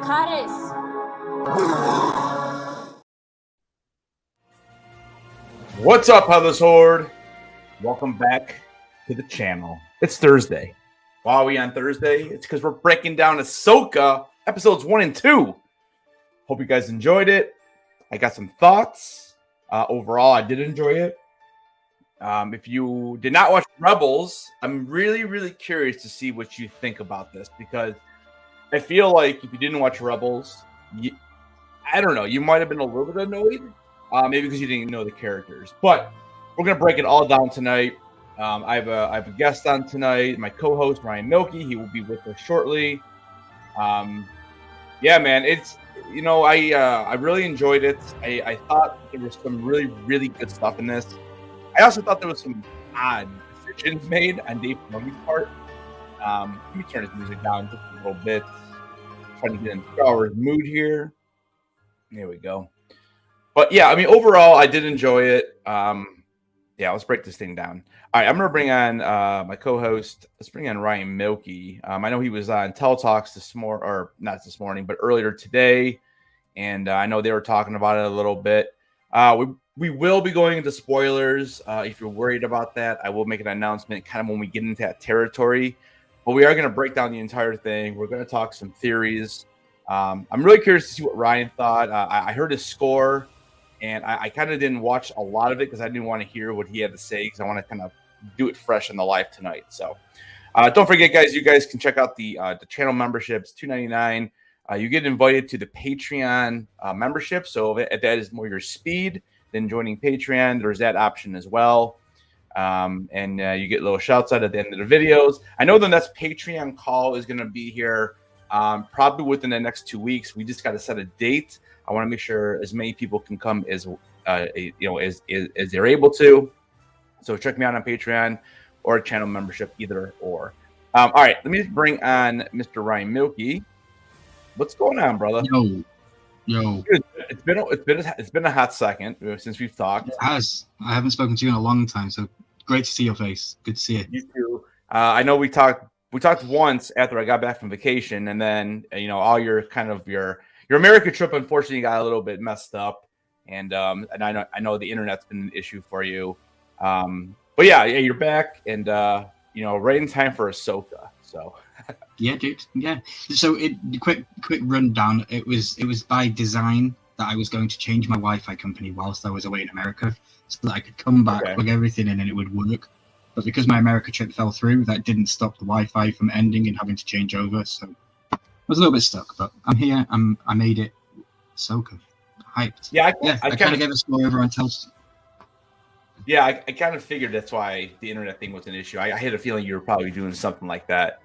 Loth-cat. What's up, Headless Horde? Welcome back to the channel. It's Thursday. Why are we on Thursday? It's because we're breaking down Ahsoka episodes 1 and 2. Hope you guys enjoyed it. I got some thoughts. Overall, I did enjoy it. If you did not watch Rebels, I'm really curious to see what you think about this, because I feel like if you didn't watch Rebels, I don't know, you might have been a little bit annoyed, maybe because you didn't know the characters. But we're gonna break it all down tonight. I have a guest on tonight, my co-host Ryan Milky. He will be with us shortly. Yeah, man, it's I really enjoyed it. I thought there was some really good stuff in this. I also thought there was some odd decisions made on Dave Filoni's part. Let me turn his music down just a little bit. Trying to get in Star Wars mood here. There we go. But yeah, I mean, overall, I did enjoy it. Yeah, let's break this thing down. All right, I'm going to bring on my co-host. Let's bring on Ryan Milky. I know he was on Teletalks this morning, or not this morning, but earlier today. And I know they were talking about it a little bit. We will be going into spoilers. If you're worried about that, I will make an announcement kind of when we get into that territory. But we are going to break down the entire thing. We're going to talk some theories. I'm really curious to see what Ryan thought. I heard his score, and I kind of didn't watch a lot of it because I didn't want to hear what he had to say, because I want to kind of do it fresh in the live tonight. So don't forget, guys, you guys can check out the channel memberships, $2.99. You get invited to the Patreon membership. So if that is more your speed than joining Patreon, there's that option as well. And you get little shouts out at the end of the videos. I know the next Patreon call is going to be here probably within the next 2 weeks. We just got to set a date. I want to make sure as many people can come as as they're able to. So check me out on Patreon or channel membership, either or. All right, let me bring on Mr. Ryan Milky. What's going on, brother? Yo. It's been a hot second since we've talked. It has. I haven't spoken to you in a long time, so great to see your face. Good to see you. You too. I know we talked once after I got back from vacation, and then all your America trip unfortunately got a little bit messed up, and I know the internet's been an issue for you. But yeah, you're back, and right in time for Ahsoka. So yeah, dude. Yeah. So quick rundown. It was by design that I was going to change my Wi-Fi company whilst I was away in America, so that I could come back, plug everything in, and it would work. But because my America trip fell through, that didn't stop the Wi-Fi from ending and having to change over. So I was a little bit stuck, but I'm here. I made it. Ahsoka. Hyped. Yeah, I kind of gave a score over on Telstra. Yeah, I kind of figured that's why the internet thing was an issue. I had a feeling you were probably doing something like that.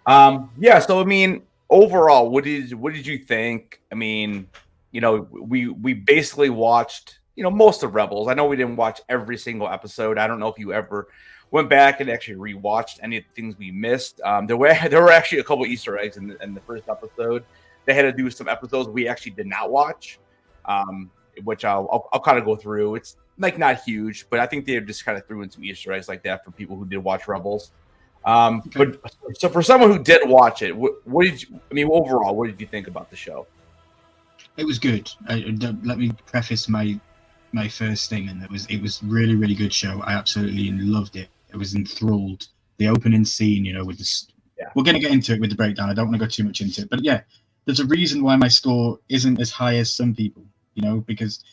Yeah, so I mean, overall, what did you think? I mean, we basically watched most of Rebels. I know we didn't watch every single episode. I don't know if you ever went back and actually rewatched any of the things we missed. There were actually a couple Easter eggs in the first episode. They had to do some episodes we actually did not watch, which I'll kind of go through. It's like not huge, but I think they just kind of threw in some Easter eggs like that for people who did watch Rebels. But so for someone who did watch it, overall, what did you think about the show? It was good. Let me preface my first statement. It was really good show. I absolutely loved it. I was enthralled. The opening scene, with this. Yeah. We're gonna get into it with the breakdown. I don't want to go too much into it, but yeah, there's a reason why my score isn't as high as some people. Because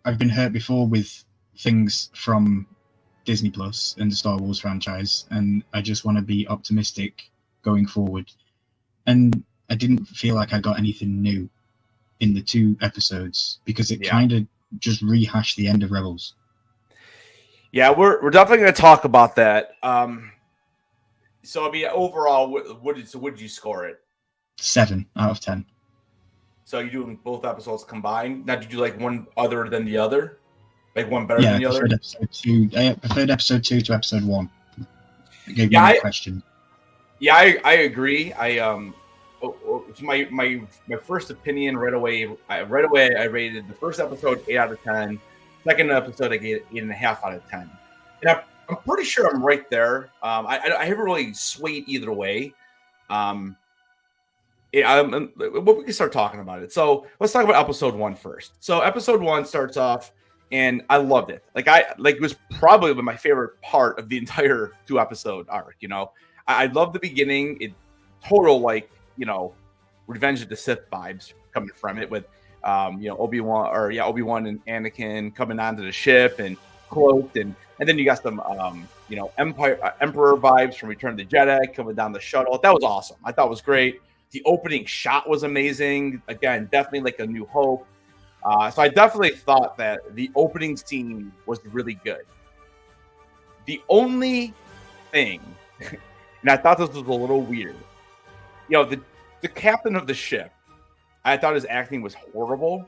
I've been hurt before with things from Disney Plus and the Star Wars franchise, and I just want to be optimistic going forward. And I didn't feel like I got anything new in the 2 episodes, because it kind of just rehashed the end of Rebels. Yeah, we're definitely going to talk about that. So I mean, overall, what did you score it? 7 out of 10. So you're doing both episodes combined? Now, did you like one other than the other? Like one better than the other? I preferred episode 2 to episode 1. I gave you a question. Yeah, I agree. My first opinion right away. I rated the first episode 8 out of 10. Second episode I gave 8.5 out of 10. And I'm pretty sure I'm right there. I haven't really swayed either way. Well, we can start talking about it. So let's talk about episode 1 first. So episode 1 starts off, and I loved it. It was probably my favorite part of the entire 2-episode arc. I love the beginning. It total Revenge of the Sith vibes coming from it with Obi-Wan and Anakin coming onto the ship and cloaked, and then you got some Emperor vibes from Return of the Jedi coming down the shuttle. That was awesome. I thought it was great. The opening shot was amazing. Again, definitely like A New Hope. So I definitely thought that the opening scene was really good. The only thing, and I thought this was a little weird, the captain of the ship, I thought his acting was horrible.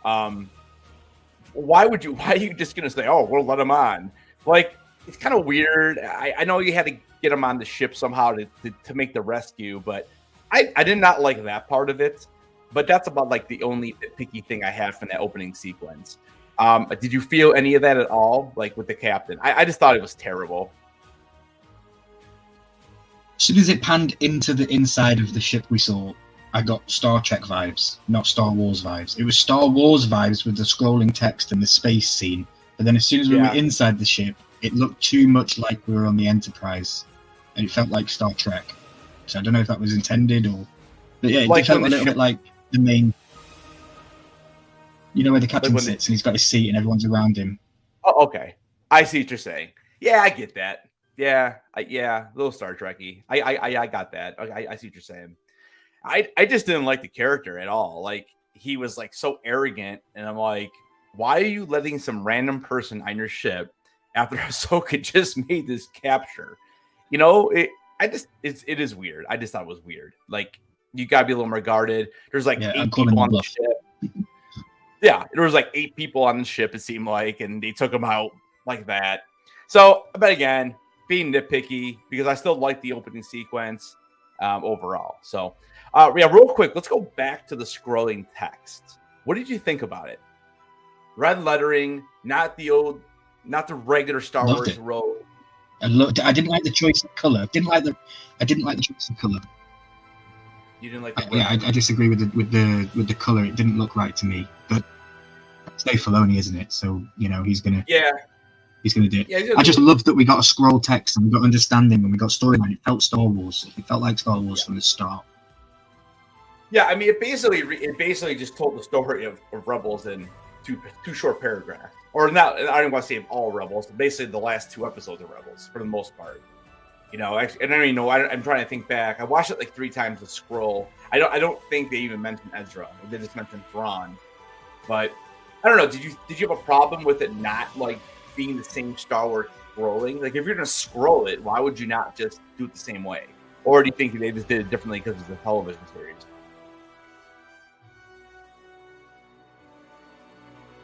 Why are you just going to say, oh, we'll let him on? It's kind of weird. I know you had to get him on the ship somehow to make the rescue, but I did not like that part of it, but that's about the only picky thing I had from that opening sequence. Did you feel any of that at all, with the captain? I just thought it was terrible. As soon as it panned into the inside of the ship we saw, I got Star Trek vibes, not Star Wars vibes. It was Star Wars vibes with the scrolling text and the space scene, but then as soon as we were inside the ship, it looked too much like we were on the Enterprise, and it felt like Star Trek. So I don't know if that was intended but yeah, it felt a little bit like the main, where the captain sits and he's got his seat and everyone's around him. Oh, okay. I see what you're saying. Yeah, I get that. Yeah, a little Star Trek-y. I got that. I see what you're saying. I just didn't like the character at all. He was so arrogant, and I'm like, why are you letting some random person on your ship after Ahsoka just made this capture? It is weird. I just thought it was weird. You gotta be a little more guarded. There's 8 people on the ship. Yeah, there was 8 people on the ship, it seemed like, and they took them out like that. So, but again, being nitpicky, because I still like the opening sequence overall. So, real quick, let's go back to the scrolling text. What did you think about it? Red lettering, not the regular Star Wars road. I didn't like the choice of color. I didn't like the choice of color. You didn't like I disagree with the color. It didn't look right to me. But it's Dave Filoni, isn't it? So he's gonna do it. Yeah, I just loved that we got a scroll text and we got understanding and we got storyline. It felt Star Wars. It felt like Star Wars from the start. Yeah, I mean, it basically just told the story of Rebels in two short paragraphs. Or not, I don't want to say all Rebels, but basically the last 2 episodes of Rebels for the most part. And I don't even know. I'm trying to think back. I watched it 3 times with Scroll. I don't think they even mentioned Ezra. They just mentioned Thrawn. But I don't know. Did you have a problem with it not being the same Star Wars scrolling? If you're gonna scroll it, why would you not just do it the same way? Or do you think they just did it differently because it's a television series?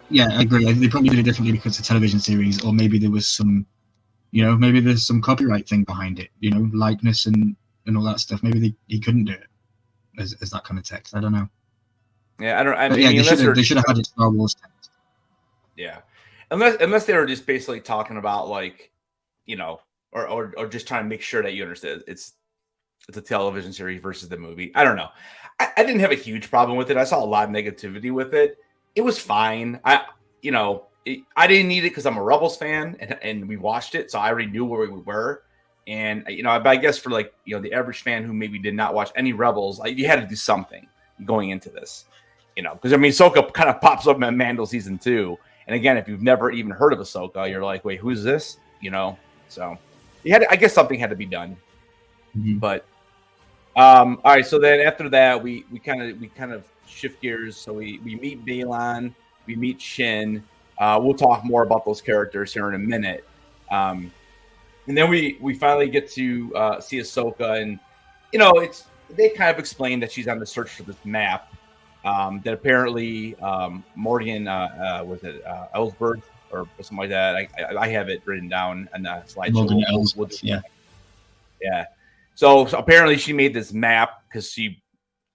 Yeah, I agree. They probably did it differently because it's a television series, or maybe there was some, maybe there's some copyright thing behind it, likeness and all that stuff. Maybe he couldn't do it as that kind of text. I don't know. Yeah, I don't. I mean, they should have had it Star Wars text. Yeah, unless they were just basically talking about or just trying to make sure that you understand it's a television series versus the movie. I don't know. I didn't have a huge problem with it. I saw a lot of negativity with it. It was fine. I didn't need it because I'm a Rebels fan and we watched it, so I already knew where we were. And but I guess for the average fan who maybe did not watch any Rebels, you had to do something going into this, because I mean, Ahsoka kind of pops up in Mando season 2, and again, if you've never even heard of Ahsoka, you're like, wait, who's this? So I guess something had to be done. Mm-hmm. But all right, so then after that, we kind of shift gears. So we meet Baylan, we meet Shin. We'll talk more about those characters here in a minute. And then we finally get to see Ahsoka, and they kind of explain that she's on the search for this map that apparently Morgan was it Ellsworth or something like that. I have it written down on the slideshow. Morgan Ellsworth, yeah. So apparently she made this map because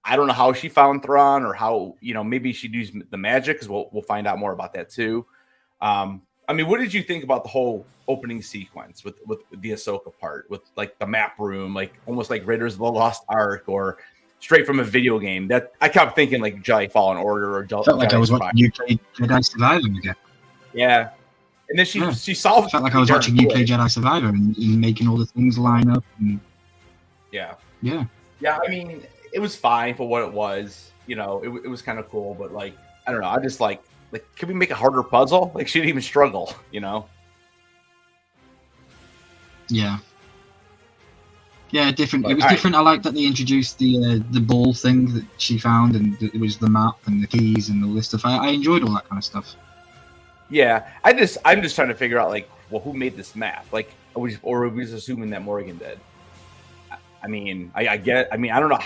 I don't know how she found Thrawn or how, maybe she'd use the magic, because we'll find out more about that too. I mean, what did you think about the whole opening sequence with the Ahsoka part, with the map room, almost like Raiders of the Lost Ark, or straight from a video game. That I kept thinking like Jedi Fallen Order or Felt like Jedi I was Survivor. watching UK Jedi Survivor again. Yeah, and then she solved. Felt like I was watching UK Jedi Survivor and making all the things line up. And yeah. I mean, it was fine for what it was. You know, it was kind of cool, but like I don't know. I just like can we make a harder puzzle? Like she didn't even struggle. You know. Yeah, different. It was different. I like that they introduced the ball thing that she found, and it was the map and the keys and all this stuff. I enjoyed all that kind of stuff. Yeah, I'm just trying to figure out like, well, who made this map? Like, or are we just assuming that Morgan did? I mean, I don't know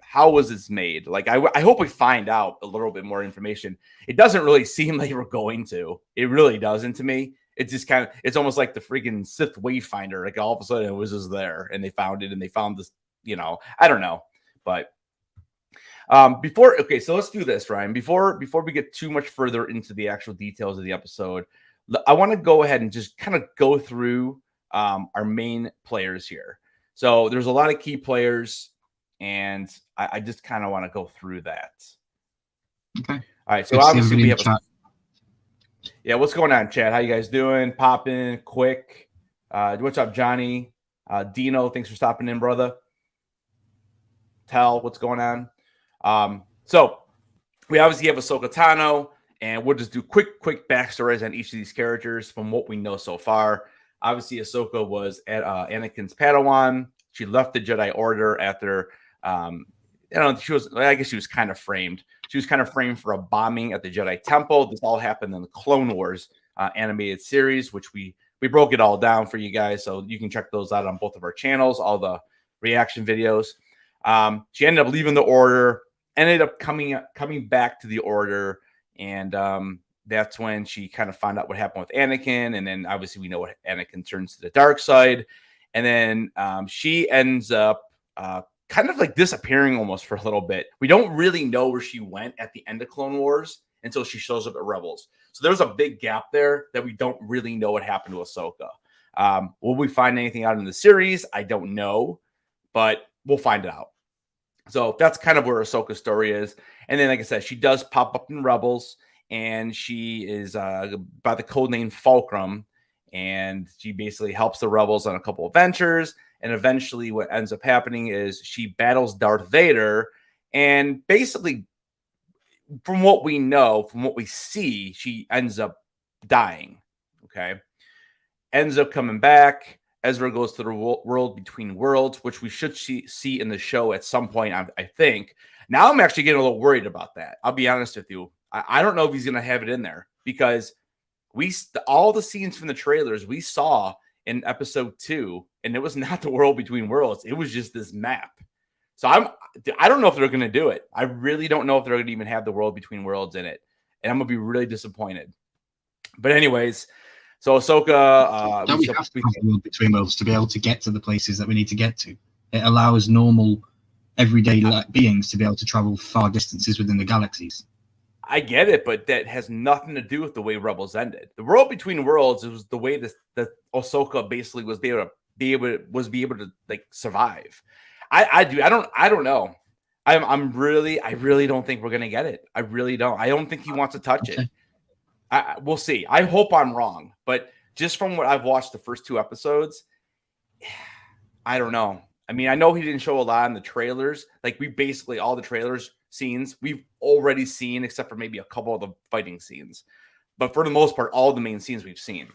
how was this made? Like, I hope we find out a little bit more information. It doesn't really seem like we're going to. It really doesn't to me. It's just kind of, it's almost like the freaking Sith Wayfinder. Like all of a sudden it was just there and they found it and they found this, you know, I don't know. But so let's do this, Ryan. Before we get too much further into the actual details of the episode, I want to go ahead and just kind of go through our main players here. So there's a lot of key players, and I just kind of want to go through that. Okay. All right. So obviously we have yeah, what's going on, Chad? How you guys doing? Popping quick. What's up, Johnny? Dino, thanks for stopping in, brother. Tell, what's going on? So we obviously have Ahsoka Tano, and we'll just do quick backstories on each of these characters from what we know so far. Obviously, Ahsoka was at Anakin's Padawan. She left the Jedi Order after, I guess she was kind of framed. She was kind of framed for a bombing at the Jedi Temple. This all happened in the Clone Wars animated series, which we broke it all down for you guys. So you can check those out on both of our channels, all the reaction videos. She ended up leaving the Order, ended up coming back to the Order. And that's when she kind of found out what happened with Anakin. And then obviously we know what Anakin turns to the dark side. And then she ends up kind of like disappearing almost for a little bit. We don't really know where she went at the end of Clone Wars until she shows up at Rebels. So there's a big gap there that we don't really know what happened to Ahsoka. Will we find anything out in the series? I don't know, but we'll find it out. So that's kind of where Ahsoka's story is. And then, like I said, she does pop up in Rebels, and she is by the codename Fulcrum, and she basically helps the Rebels on a couple of ventures. And eventually what ends up happening is she battles Darth Vader, and basically from what we know, from what we see, she ends up dying. Okay. Ends up coming back. Ezra goes to the world between worlds, which we should see in the show at some point, I think. Now I'm actually getting a little worried about that. I'll be honest with you. I don't know if he's going to have it in there, because all the scenes from the trailers we saw in episode 2, and it was not the world between worlds. It was just this map. So I don't know if they're going to do it. I really don't know if they're going to even have the world between worlds in it. And I'm going to be really disappointed. But anyways, so Ahsoka... don't we have to have the world between worlds to be able to get to the places that we need to get to? It allows normal, everyday beings to be able to travel far distances within the galaxies. I get it, but that has nothing to do with the way Rebels ended. The world between worlds was the way that Ahsoka basically was able to like survive. I don't know. I really don't think we're gonna get it. I really don't. I don't think he wants to touch it. We'll see. I hope I'm wrong, but just from what I've watched the first 2 episodes, I don't know. I mean, I know he didn't show a lot in the trailers. Like all the trailers scenes we've already seen, except for maybe a couple of the fighting scenes. But for the most part, all the main scenes we've seen.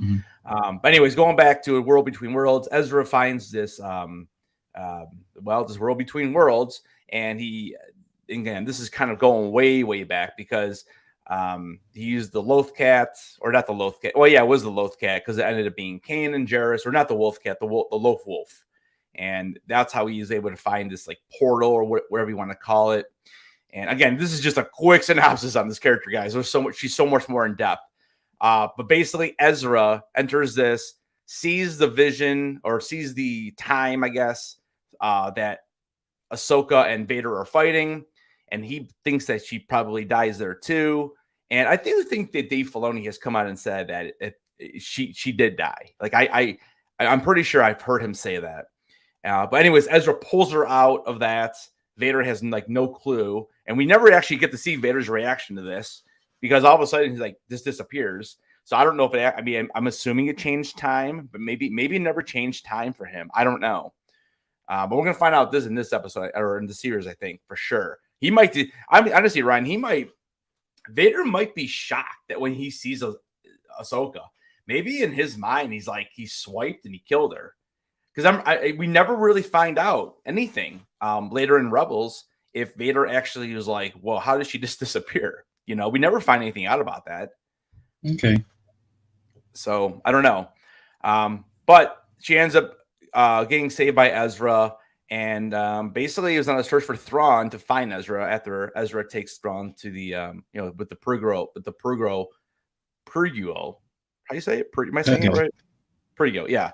Mm-hmm. But anyways, going back to a world between worlds, Ezra finds this this world between worlds, and this is kind of going way back, because he used the loth-cat, or not the loth-cat. Well, yeah, it was the loth-cat, because it ended up being Kanan and Jarrus, or not the wolf-cat, the loth-wolf. And that's how he is able to find this like portal, or whatever you want to call it. And again, this is just a quick synopsis on this character, guys. She's so much more in depth. But basically, Ezra enters this, sees the vision, or sees the time, I guess, that Ahsoka and Vader are fighting, and he thinks that she probably dies there too. And I think that Dave Filoni has come out and said that she did die. Like I'm pretty sure I've heard him say that. But anyways, Ezra pulls her out of that. Vader has like no clue, and we never actually get to see Vader's reaction to this because all of a sudden he's like, this disappears. So I don't know if it. I mean, I'm assuming it changed time, but maybe it never changed time for him. I don't know. But we're gonna find out this in this episode or in the series. I think for sure he might. I mean, honestly, Ryan, Vader might be shocked that when he sees Ahsoka, maybe in his mind he's like he swiped and he killed her. Because we never really find out anything later in Rebels if Vader actually was like, well, how did she just disappear? You know, we never find anything out about that. Okay. So I don't know. But she ends up getting saved by Ezra. And basically, it was on a search for Thrawn to find Ezra after Ezra takes Thrawn to the, with the Perguo. How do you say it? Am I saying it right? Perguo, yeah.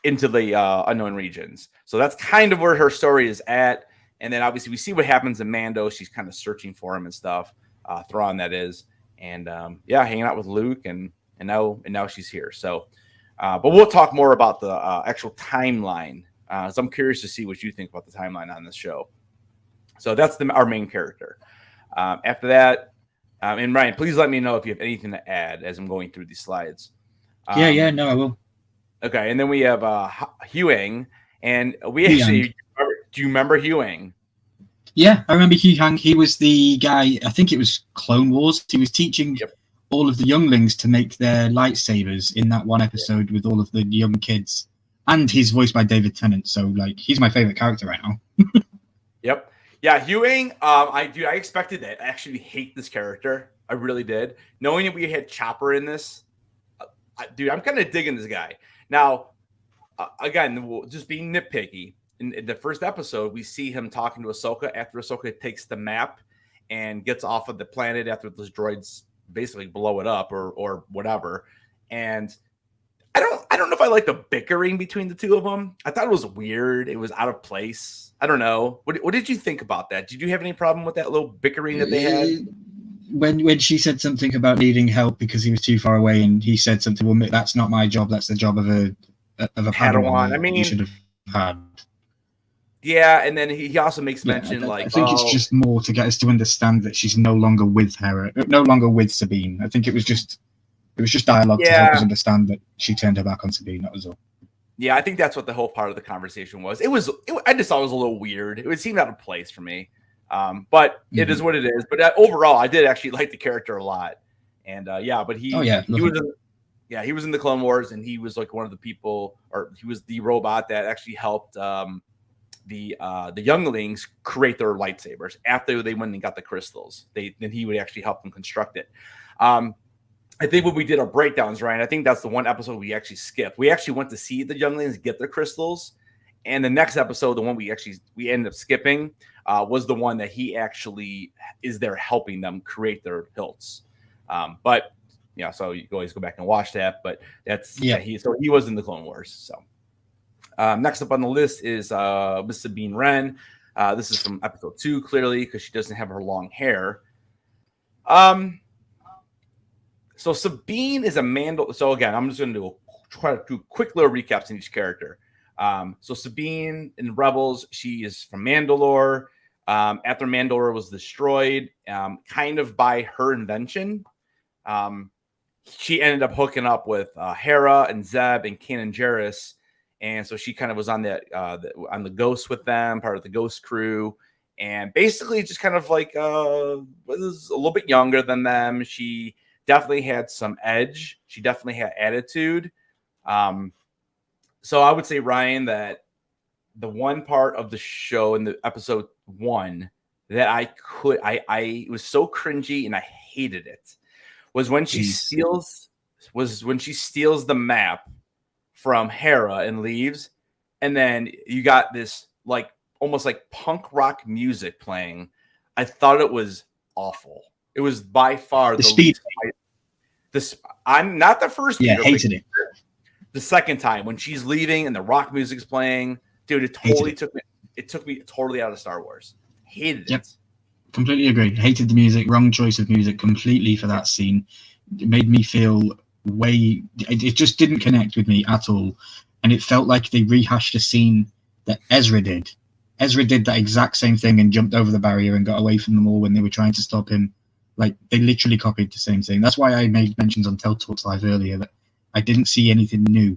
Into the unknown regions. So that's kind of where her story is at. And then obviously we see what happens in Mando. She's kind of searching for him and stuff. Thrawn, that is. And hanging out with Luke and now she's here. So but we'll talk more about the actual timeline. So I'm curious to see what you think about the timeline on this show. So that's our main character. After that, and Ryan, please let me know if you have anything to add as I'm going through these slides. No, I will. Okay, and then we have Huyang, and we actually do you remember Huyang? Yeah, I remember Huyang. He was the guy. I think it was Clone Wars. He was teaching all of the younglings to make their lightsabers in that one episode with all of the young kids, and he's voiced by David Tennant. So like, he's my favorite character right now. Yep. Yeah, Huyang. I expected to actually hate this character. I really did. Knowing that we had Chopper in this, dude, I'm kind of digging this guy. Now, again, just being nitpicky, in the first episode, we see him talking to Ahsoka after Ahsoka takes the map and gets off of the planet after those droids basically blow it up or whatever. And I don't know if I like the bickering between the two of them. I thought it was weird. It was out of place. I don't know. What did you think about that? Did you have any problem with that little bickering that they had? When she said something about needing help because he was too far away, and he said something, well, that's not my job. That's the job of a Padawan. I mean, you should have had. Yeah, and then he also makes mention I think it's just more to get us to understand that she's no longer with Hera, no longer with Sabine. I think it was just dialogue to help us understand that she turned her back on Sabine. That was all. Yeah, I think that's what the whole part of the conversation was. I just thought it was a little weird. It would seem out of place for me. But it is what it is. But overall, I did actually like the character a lot. And but he was in the Clone Wars, and he was like one of the people, or he was the robot that actually helped the younglings create their lightsabers after they went and got the crystals. Then he would actually help them construct it. I think when we did our breakdowns, Ryan, I think that's the one episode we actually skipped. We actually went to see the younglings get their crystals, and the next episode, the one we ended up skipping, was the one that he actually is there helping them create their hilts. So you always go back and watch that. But he was in the Clone Wars. So next up on the list is Miss Sabine Wren. This is from episode 2, clearly, because she doesn't have her long hair. So Sabine is a Mandalorian. So again, I'm just going to try to do quick little recaps in each character. So Sabine in Rebels, she is from Mandalore. After Mandalore was destroyed, kind of by her invention, she ended up hooking up with Hera and Zeb and Kanan Jarrus, and so she kind of was on on the Ghost with them, part of the Ghost crew, and basically just kind of like was a little bit younger than them. She definitely had some edge. She definitely had attitude. So I would say, Ryan, that the one part of the show in the episode 1 that I was so cringy and I hated it was when she steals the map from Hera and leaves, and then you got this like almost like punk rock music playing. I thought it was awful. It was by far the speed. I'm not the first. Yeah, hated it. The second time when she's leaving and the rock music's playing, dude, it took me totally out of Star Wars. Hated it. Completely agree. Hated the music. Wrong choice of music completely for that scene. It made me feel it just didn't connect with me at all, and it felt like they rehashed a scene that Ezra did. Ezra did that exact same thing and jumped over the barrier and got away from them all when they were trying to stop him. Like, they literally copied the same thing. That's why I made mentions on Tell Talks Live earlier that I didn't see anything new.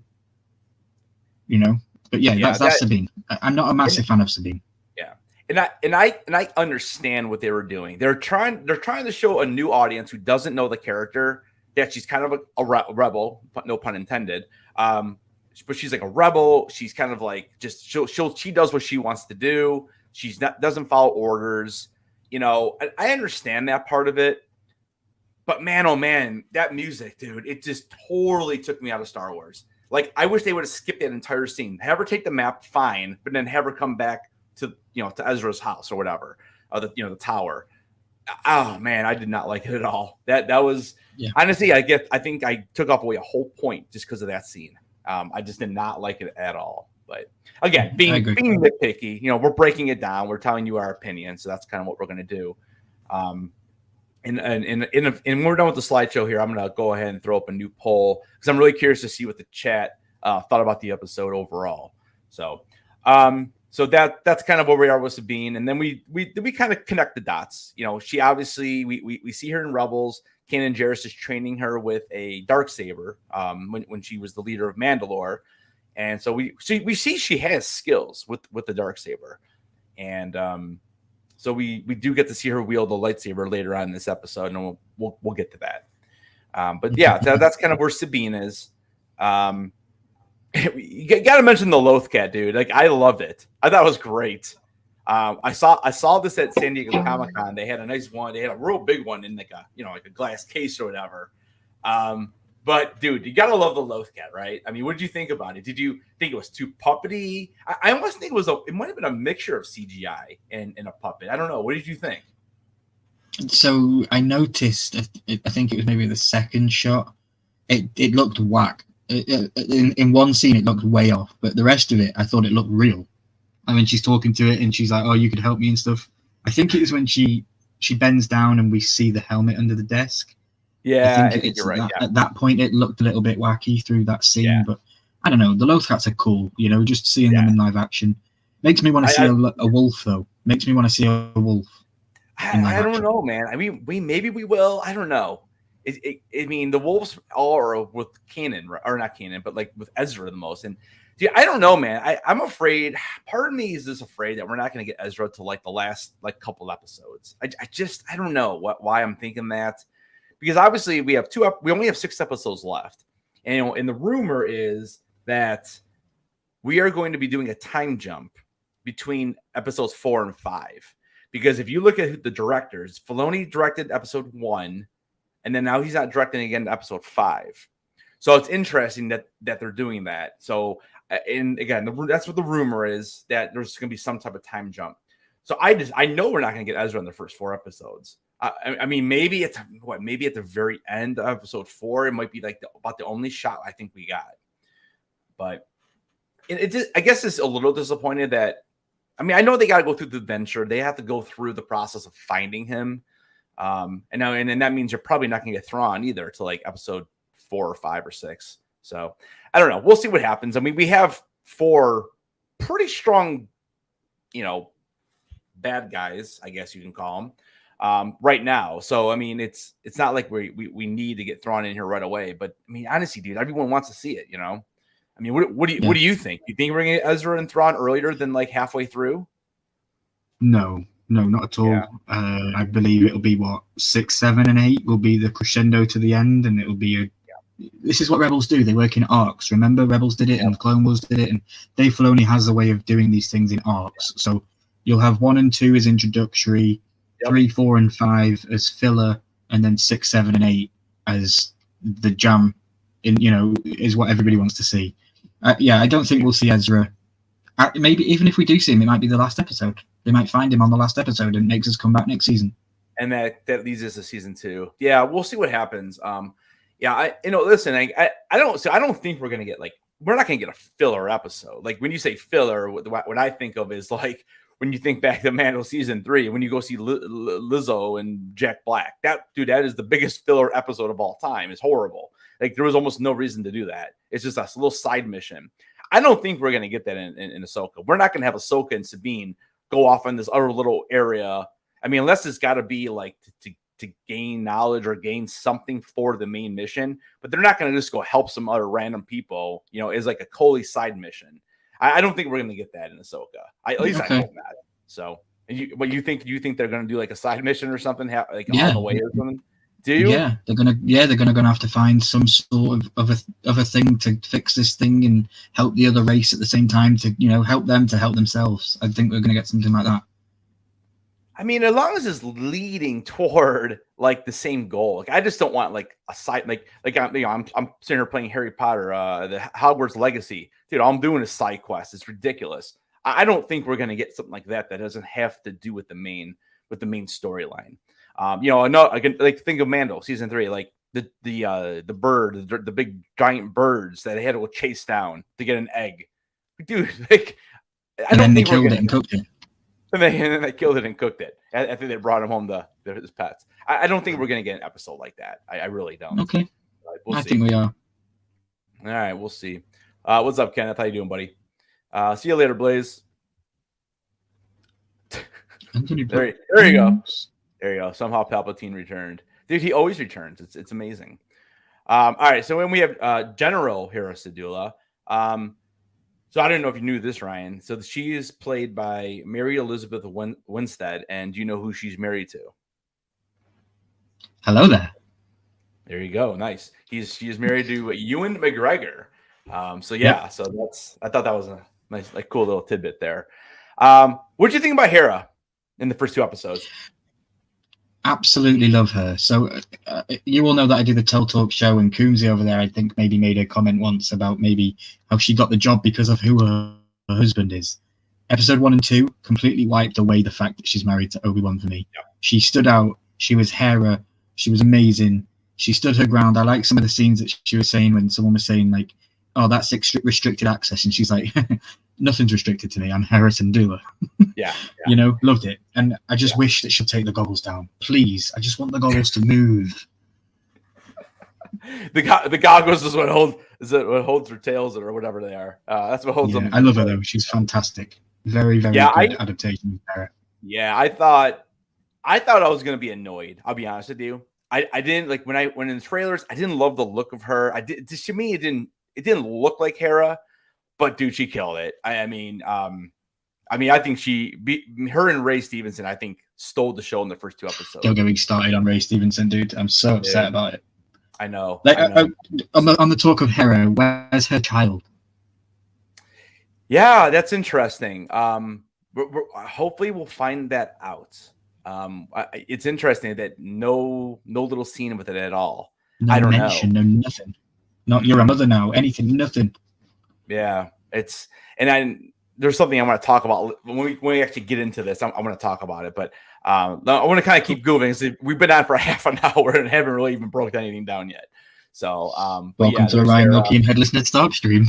You know? But yeah, that's Sabine. I'm not a massive fan of Sabine. Yeah. And I understand what they were doing. They're trying to show a new audience who doesn't know the character that she's kind of a rebel, no pun intended. But she's like a rebel. She's kind of like just she does what she wants to do. She's doesn't follow orders. You know, I understand that part of it. But man, oh man, that music, dude, it just totally took me out of Star Wars. Like, I wish they would have skipped that entire scene. Have her take the map, fine, but then have her come back to Ezra's house or whatever, the tower. Oh man, I did not like it at all. That was honestly, I think I took off away a whole point just because of that scene. I just did not like it at all. But again, being nitpicky, we're breaking it down. We're telling you our opinion, so that's kind of what we're going to do. And when we're done with the slideshow here, I'm going to go ahead and throw up a new poll because I'm really curious to see what the chat thought about the episode overall. So, that's kind of where we are with Sabine, and then we kind of connect the dots. She obviously we see her in Rebels. Kanan Jarrus is training her with a darksaber when she was the leader of Mandalore, and so we see she has skills with the darksaber, and so we do get to see her wield the lightsaber later on in this episode, and we'll get to that. But yeah, that's kind of where Sabine is. You got to mention the loth-cat, dude. Like, I loved it. I thought it was great. I saw this at San Diego Comic-Con. They had a nice one. They had a real big one in like a glass case or whatever. But dude, you gotta love the loth-cat, right? I mean, what did you think about it? Did you think it was too puppety? I almost think it might have been a mixture of CGI and a puppet. I don't know. What did you think? So I noticed, I think it was maybe the second shot, it looked whack. In one scene, it looked way off, but the rest of it, I thought it looked real. I mean, she's talking to it, and she's like, "Oh, you could help me and stuff." I think it was when she bends down and we see the helmet under the desk. Yeah, I think you're right. At that point, it looked a little bit wacky through that scene, but I don't know. The loth-cats are cool, just seeing them in live action makes me want to see a wolf, though. Makes me want to see a wolf. I don't know, man. I mean, maybe we will. I don't know. I mean, the wolves all are with Kanan, or not Kanan, but like with Ezra the most. And dude, I don't know, man. I'm afraid. Part of me is just afraid that we're not going to get Ezra to like the last couple episodes. I don't know why I'm thinking that, because obviously we only have 6 episodes left, and the rumor is that we are going to be doing a time jump between episodes 4 and 5. Because if you look at the directors, Filoni directed episode 1. And then now he's not directing again to episode 5. So it's interesting that they're doing that. So, and again, that's what the rumor is, that there's going to be some type of time jump. So I know we're not going to get Ezra in the first 4 episodes. I mean, maybe at the very end of episode 4, it might be like about the only shot I think we got. But I guess it's a little disappointed that, I mean, I know they got to go through the adventure. They have to go through the process of finding him. And that means you're probably not going to get Thrawn either to like episode 4 or 5 or 6. So I don't know. We'll see what happens. I mean, we have 4 pretty strong, bad guys, I guess you can call them, right now. So I mean, it's not like we need to get Thrawn in here right away. But I mean, honestly, dude, everyone wants to see it. I mean, what do you think? You think we're going to get Ezra and Thrawn earlier than like halfway through? No, not at all. Yeah. I believe it'll be 6, 7, and 8 will be the crescendo to the end, and it'll be this is what Rebels do. They work in arcs. Remember, Rebels did it, and Clone Wars did it, and Dave Filoni has a way of doing these things in arcs. So you'll have 1 and 2 as introductory, 3, 4, and 5 as filler, and then 6, 7, and 8 as the jam. Is what everybody wants to see. I don't think we'll see Ezra. Maybe even if we do see him, it might be the last episode. They might find him on the last episode and makes us come back next season. And that leads us to season 2. Yeah, we'll see what happens. Listen, I don't think we're gonna get we're not gonna get a filler episode. Like, when you say filler, what I think of is like when you think back to Mando season 3, when you go see Lizzo and Jack Black. That is the biggest filler episode of all time. It's horrible. Like, there was almost no reason to do that. It's just a little side mission. I don't think we're gonna get that in Ahsoka. We're not gonna have Ahsoka and Sabine go off in this other little area. I mean, unless it's got to be like to gain knowledge or gain something for the main mission, but they're not going to just go help some other random people, as like a Coley side mission. I don't think we're going to get that in Ahsoka. At least I hope not. So, what you think? Do you think they're going to do like a side mission or something, like on the way or something? Do you? Yeah, they're gonna have to find some sort of a thing to fix this thing and help the other race at the same time to help them to help themselves. I think we're gonna get something like that. I mean, as long as it's leading toward like the same goal. Like, I just don't want like a side like I'm sitting here playing Harry Potter, the Hogwarts Legacy, dude. All I'm doing is side quests. It's ridiculous. I don't think we're gonna get something like that doesn't have to do with the main storyline. Like think of Mando season 3, like the big giant birds that they had to go chase down to get an egg, dude. Like, and then they killed it and cooked it. And then they killed it and cooked it. I think they brought him home his pets. I don't think we're gonna get an episode like that. I really don't. Okay, we'll I see. think we are. All right, we'll see. What's up, Kenneth? How you doing, buddy? See you later, Blaze. There you go. There you go. Somehow Palpatine returned. Dude, he always returns. It's amazing. All right, so when we have General Hera Syndulla. So I don't know if you knew this, Ryan. So she is played by Mary Elizabeth Winstead, and do you know who she's married to? Hello there. There you go. Nice. She is married to Ewan McGregor. So yeah, so I thought that was a nice, like, cool little tidbit there. What do you think about Hera in the first 2 episodes? Absolutely love her. So you all know that I do the Tell Talk show, and Coomsy over there, I think, maybe made a comment once about maybe how she got the job because of who her husband is. Episode 1 and 2 completely wiped away the fact that she's married to Obi-Wan for me. Yep. She stood out. She was Hera. She was amazing. She stood her ground. I like some of the scenes that she was saying when someone was saying, like, oh, that's restricted access. And she's like, nothing's restricted to me. I'm Hera Syndulla. Yeah. Loved it. And I just wish that she'll take the goggles down. Please. I just want the goggles to move. The goggles is what holds her tails or whatever they are. That's what holds them. I love her though. She's fantastic. Very, very good adaptation of Hera. Yeah, I thought I was gonna be annoyed. I'll be honest with you. I didn't like when in the trailers, I didn't love the look of her. To me, it didn't look like Hera, but dude, she killed it. I mean, I think her and Ray Stevenson, I think, stole the show in the first 2 episodes. Don't get me started on Ray Stevenson, dude. I'm so upset about it. I know. Like, on the talk of Hera, where's her child? Yeah, that's interesting. Hopefully we'll find that out. It's interesting that no little scene with it at all. No I don't mention, know. No nothing. Not you're a mother now. Anything, nothing. Yeah, there's something I want to talk about when we actually get into this. I want to talk about it, but I want to kind of keep moving. So we've been on for half an hour and haven't really even broke anything down yet. So welcome to the Ryan Milky and Headless Net Stark stream.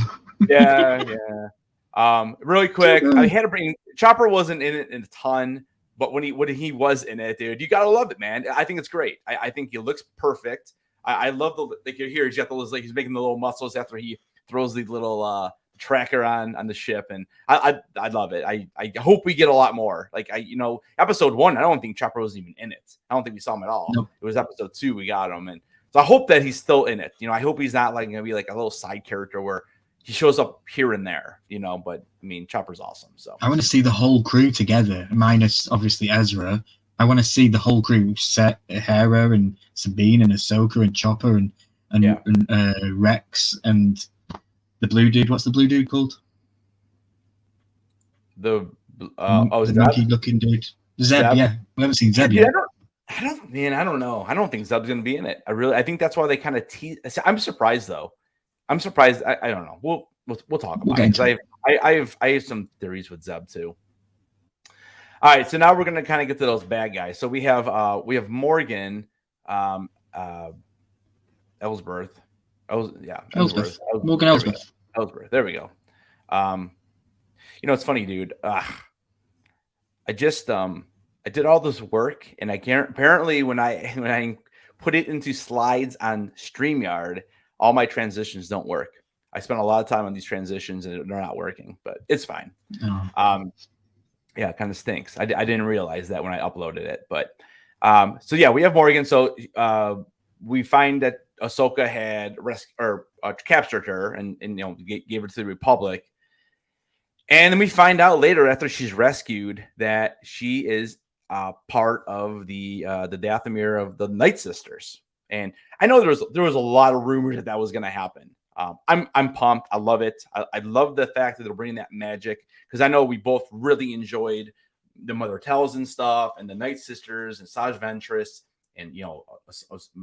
Yeah. Really quick, I had to bring Chopper wasn't in it in a ton, but when he was in it, dude, you gotta love it, man. I think it's great. I think he looks perfect. I love he's got those, like, he's making the little muscles after he throws the little tracker on the ship, and I love it. I hope we get a lot more. Like, episode 1, I don't think Chopper was even in it. I don't think we saw him at all. Nope. It was episode 2 we got him, and so I hope that he's still in it. I hope he's not like gonna be like a little side character where he shows up here and there. But I mean, Chopper's awesome. So I want to see the whole crew together, minus obviously Ezra. I want to see the whole crew: Set, Hera, and Sabine, and Ahsoka, and Chopper, and Rex, and the blue dude. What's the blue dude called? The monkey-looking dude. Zeb. Yeah, we haven't seen Zeb yet. I don't know. I don't think Zeb's going to be in it. I think that's why they kind of tease. I'm surprised though. I'm surprised. I don't know. We'll talk about it. I have some theories with Zeb too. All right, so now we're going to kind of get to those bad guys. So we have Morgan, Ellsworth. Ellsworth. Morgan Ellsworth. Ellsworth. There we go. It's funny, dude. I did all this work, and I can't. Apparently, when I put it into slides on StreamYard, all my transitions don't work. I spent a lot of time on these transitions and they're not working, but it's fine. Oh. Yeah, it kind of stinks. I didn't realize that when I uploaded it, but so yeah, we have Morgan. So we find that Ahsoka had captured her and gave her to the Republic, and then we find out later after she's rescued that she is part of the Dathomir of the Night Sisters. And I know there was a lot of rumors that was going to happen. I'm pumped. I love it. I love the fact that they're bringing that magic, because I know we both really enjoyed the Mother Talzin stuff and the Night Sisters and Asajj Ventress and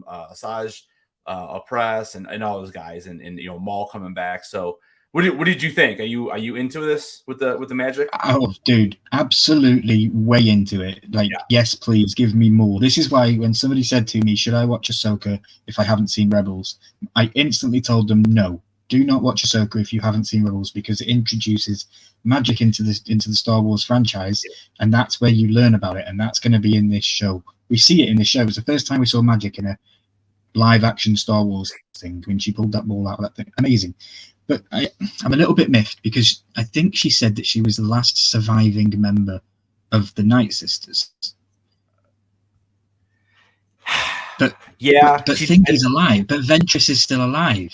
Asajj Oppress and all those guys and Maul coming back. So what did you think? Are you into this with the magic? Oh, dude, absolutely way into it. Like, yes, please give me more. This is why when somebody said to me, should I watch Ahsoka if I haven't seen Rebels? I instantly told them, no, do not watch Ahsoka if you haven't seen Rebels, because it introduces magic into the Star Wars franchise, and that's where you learn about it, and that's going to be in this show. We see it in this show. It was the first time we saw magic in a live action Star Wars thing when she pulled that ball out of that thing. Amazing. But I'm a little bit miffed because I think she said that she was the last surviving member of the Night Sisters. But yeah, but Think is alive. But Ventress is still alive.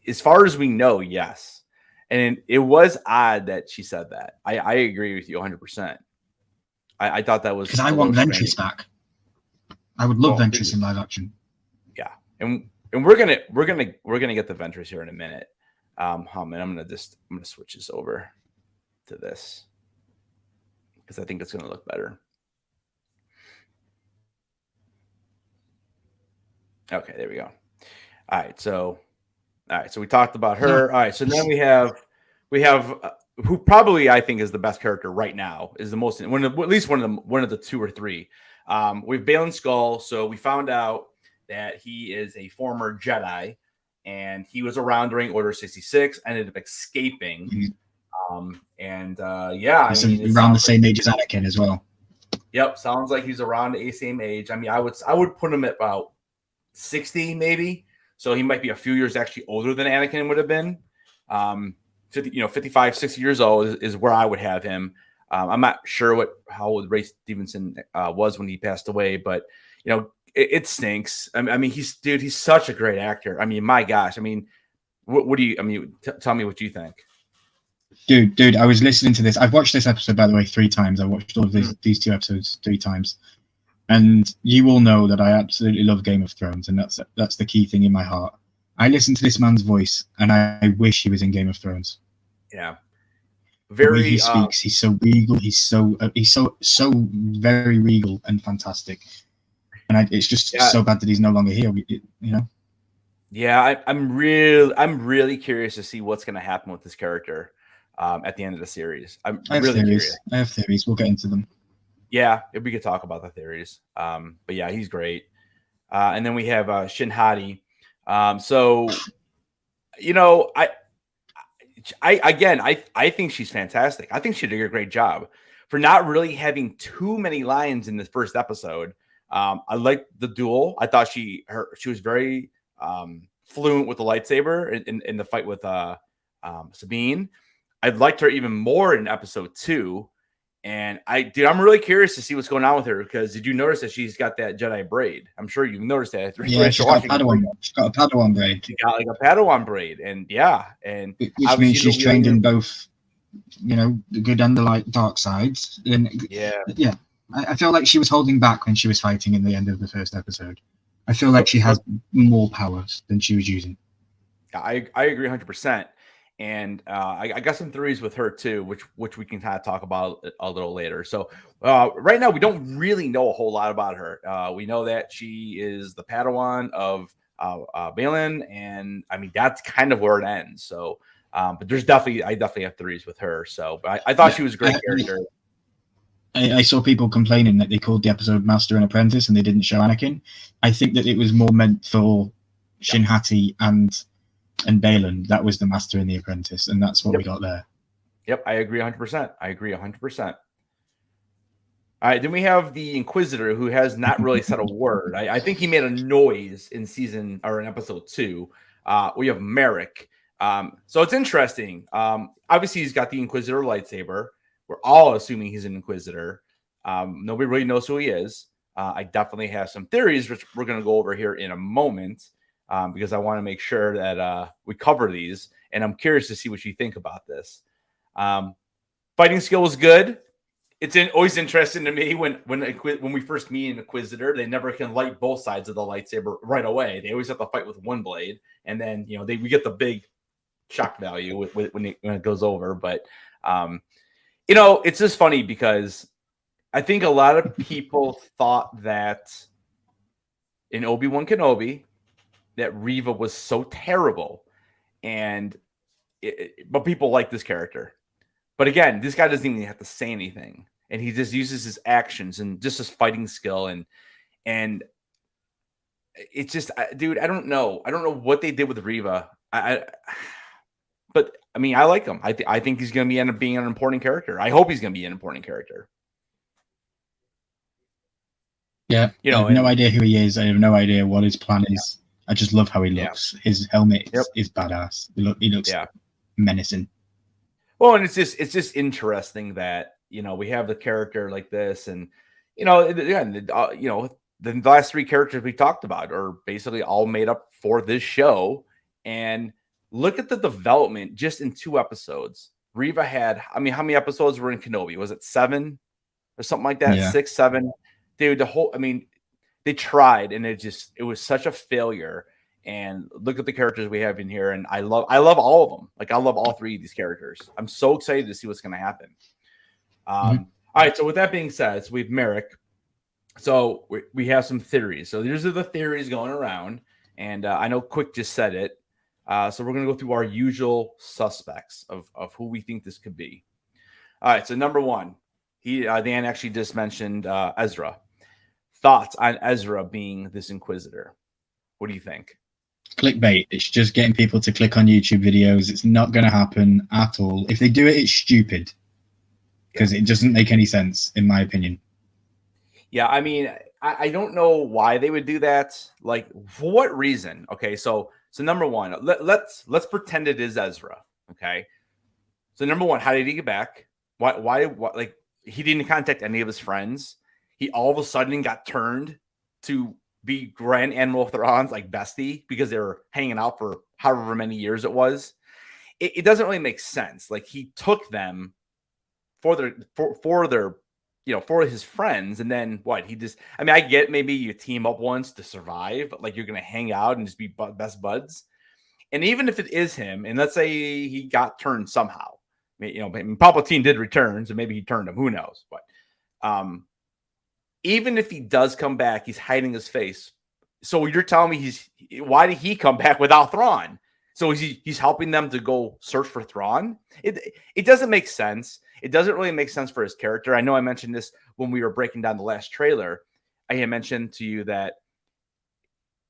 As far as we know, yes. And it was odd that she said that. I agree with you 100%. I thought that was because I want Ventress back. I would love Ventress in live action. Yeah, and we're gonna get the Ventress here in a minute. I'm gonna switch this over to this because I think it's gonna look better. Okay, there we go. All right, so we talked about her. All right, so then we have who probably I think is the best character right now, is the most at least one of the two or three. We have Baylan Skoll. So we found out that he is a former Jedi, and he was around during Order 66, ended up escaping. He's around the same age as Anakin as well. Yep, sounds like he's around the same age. I mean, I would put him at about 60 maybe. So he might be a few years actually older than Anakin would have been. 55, 60 years old is where I would have him. I'm not sure how old Ray Stevenson was when he passed away, but it stinks. I mean, he's such a great actor. I mean, my gosh. I mean, what do you? Tell me what you think. Dude, I was listening to this. I've watched this episode, by the way, 3 times. I watched all of these 2 episodes 3 times, and you all know that I absolutely love Game of Thrones, and that's the key thing in my heart. I listen to this man's voice, and I wish he was in Game of Thrones. Yeah. The way he speaks, he's so regal. He's so very regal and fantastic. And it's just so bad that he's no longer here. Yeah, I'm really curious to see what's going to happen with this character at the end of the series. I have theories. We'll get into them. Yeah, we could talk about the theories. But yeah, he's great. And then we have Shin Hati. I think she's fantastic. I think she did a great job for not really having too many lines in this first episode. I liked the duel. I thought she was very fluent with the lightsaber in the fight with Sabine. I liked her even more in episode 2. And I'm really curious to see what's going on with her, because did you notice that she's got that Jedi braid? I'm sure you've noticed that. Yeah, she's got a Padawan braid. She got like a Padawan braid, and which means she's trained in both, the good and the dark sides. And I feel like she was holding back when she was fighting in the end of the first episode. I feel like she has more powers than she was using. I agree 100%. And I got some theories with her too, which we can kind of talk about a little later. So right now we don't really know a whole lot about her. We know that she is the Padawan of Baylan, and I mean that's kind of where it ends. So, but I definitely have theories with her. So, but I thought she was a great character. I saw people complaining that they called the episode Master and Apprentice and they didn't show Anakin. I think that it was more meant for Shin Hati and Baylan. That was the Master and the Apprentice, and that's what we got there. Yep, I agree 100%. All right, then we have the Inquisitor, who has not really said a word. I think he made a noise in episode 2. We have Merrick. So it's interesting. Obviously, he's got the Inquisitor lightsaber. We're all assuming he's an Inquisitor. Nobody really knows who he is. I definitely have some theories, which we're going to go over here in a moment, because I want to make sure that we cover these. And I'm curious to see what you think about this. Fighting skill was good. It's always interesting to me when we first meet an Inquisitor, they never can light both sides of the lightsaber right away. They always have to fight with one blade, and then we get the big shock value when it goes over. But it's just funny because I think a lot of people thought that in Obi-Wan Kenobi that Reva was so terrible, but people like this character. But again, this guy doesn't even have to say anything, and he just uses his actions and just his fighting skill, and it's just, dude, I don't know what they did with Reva. But I mean, I like him. I think he's going to end up being an important character. I hope he's going to be an important character. Yeah, I have no idea who he is. I have no idea what his plan is. I just love how he looks. Yeah. His helmet is badass. He looks menacing. Well, and it's just interesting that we have the character like this, and again, the last three characters we talked about are basically all made up for this show, and look at the development just in 2 episodes. Reva had, how many episodes were in Kenobi? Was it 7 or something like that? Yeah. 6, 7. Dude, they tried, and it was such a failure. And look at the characters we have in here, and I love all of them. Like, I love all 3 of these characters. I'm so excited to see what's going to happen. All right, so with that being said, so we have Merrick. So we have some theories. So these are the theories going around, and I know Quick just said it. So we're going to go through our usual suspects of who we think this could be. All right, so number 1, Dan actually just mentioned Ezra. Thoughts on Ezra being this Inquisitor? What do you think? Clickbait. It's just getting people to click on YouTube videos. It's not going to happen at all. If they do it, it's stupid because it doesn't make any sense, in my opinion. Yeah, I mean, I don't know why they would do that. Like, for what reason? Okay, so number 1, let's pretend it is Ezra. Okay, so number 1, how did he get back? Why? Like, he didn't contact any of his friends. He all of a sudden got turned to be Grand Admiral Thrawn's like bestie because they were hanging out for however many years it was. It doesn't really make sense. Like, he took them for his friends, and then what? He just, I get maybe you team up once to survive, but like, you're gonna hang out and just be best buds. And even if it is him, and let's say he got turned somehow, Palpatine did return, so maybe he turned him. Who knows? But even if he does come back, he's hiding his face. So you're telling me why did he come back without Thrawn? So he's helping them to go search for Thrawn? It doesn't make sense. It doesn't really make sense for his character. I know I mentioned this when we were breaking down the last trailer. I had mentioned to you that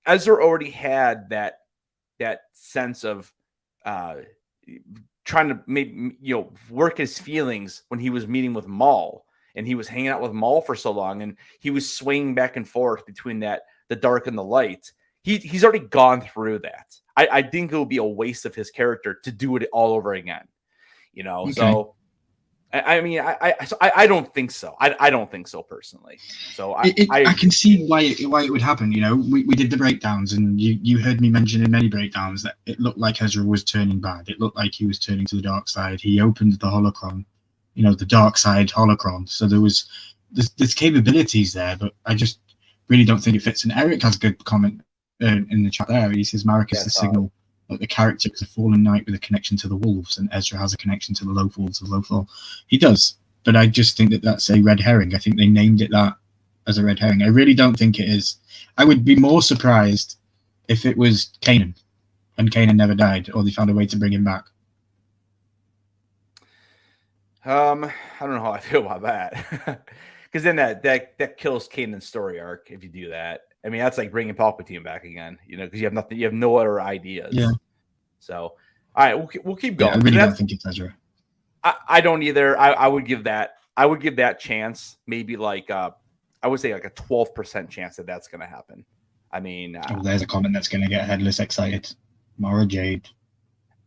Ezra already had that sense of trying to work his feelings when he was meeting with Maul. And he was hanging out with Maul for so long, and he was swinging back and forth between the dark and the light. He's already gone through that. I think it would be a waste of his character to do it all over again. Okay. So I don't think so. I don't think so personally. So I can see why it would happen. We did the breakdowns, and you heard me mention in many breakdowns that it looked like Ezra was turning bad. It looked like he was turning to the dark side. He opened the holocron. The dark side holocron. So there's capabilities there, but I just really don't think it fits. And Eric has a good comment in the chat there. He says Marek is the signal that the character is a fallen knight with a connection to the wolves, and Ezra has a connection to the Loth wolves of Lothal. He does, but I just think that that's a red herring. I think they named it that as a red herring. I really don't think it is. I would be more surprised if it was Kanan, and Kanan never died, or they found a way to bring him back. I don't know how I feel about that, because then that kills Kanan's story arc if you do that. That's like bringing Palpatine back again, because you have nothing, you have no other ideas. Yeah. So, all right, we'll keep going. Yeah, I really don't think it's Ezra. I don't either. I would give that chance, maybe like I would say like a 12% chance that that's going to happen. There's a comment that's going to get Headless excited. Mara Jade.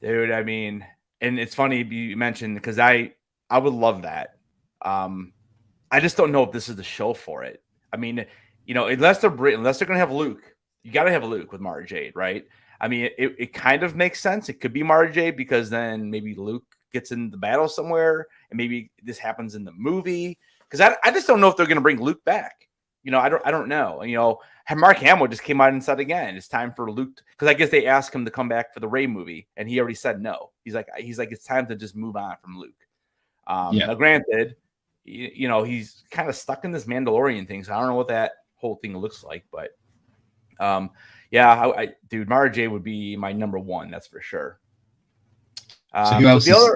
Dude, I mean, and it's funny you mentioned because I would love that. I just don't know if this is the show for it. I mean, unless they're gonna have Luke, you got to have Luke with Mara Jade, right? I mean, it kind of makes sense. It could be Mara Jade because then maybe Luke gets in the battle somewhere, and maybe this happens in the movie. Because I just don't know if they're gonna bring Luke back. I don't know. Mark Hamill just came out and said again, it's time for Luke, because I guess they asked him to come back for the Rey movie, and he already said no. He's like, it's time to just move on from Luke. Now, granted, he's kind of stuck in this Mandalorian thing, so I don't know what that whole thing looks like, but dude, Mara Jade would be my number one, that's for sure. So who else is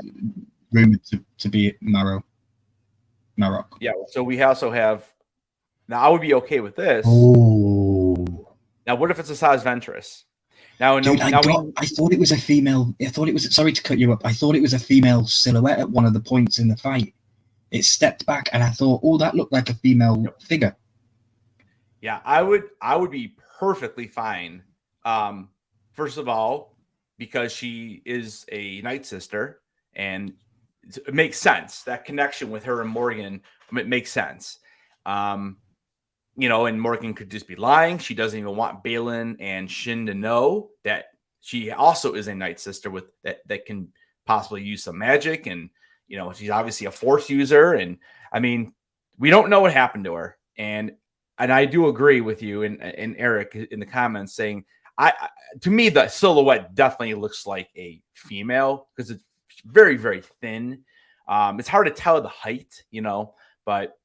rumored to be Marok? Yeah, so we also have. Now I would be okay with this. Oh. Now what if it's Asajj Ventress? Dude, I thought it was a female. Sorry to cut you up. I thought it was a female silhouette at one of the points in the fight. It stepped back, and I thought, oh, that looked like a female figure. Yeah, I would be perfectly fine. First of all, because she is a Night Sister, and it makes sense. That connection with her and Morgan, it makes sense. And Morgan could just be lying. She doesn't even want Baylan and Shin to know that she also is a Night Sister with that can possibly use some magic. And, she's obviously a Force user. And I mean, we don't know what happened to her. And I do agree with you and Eric in the comments saying, to me, the silhouette definitely looks like a female because it's very, very thin. It's hard to tell the height, but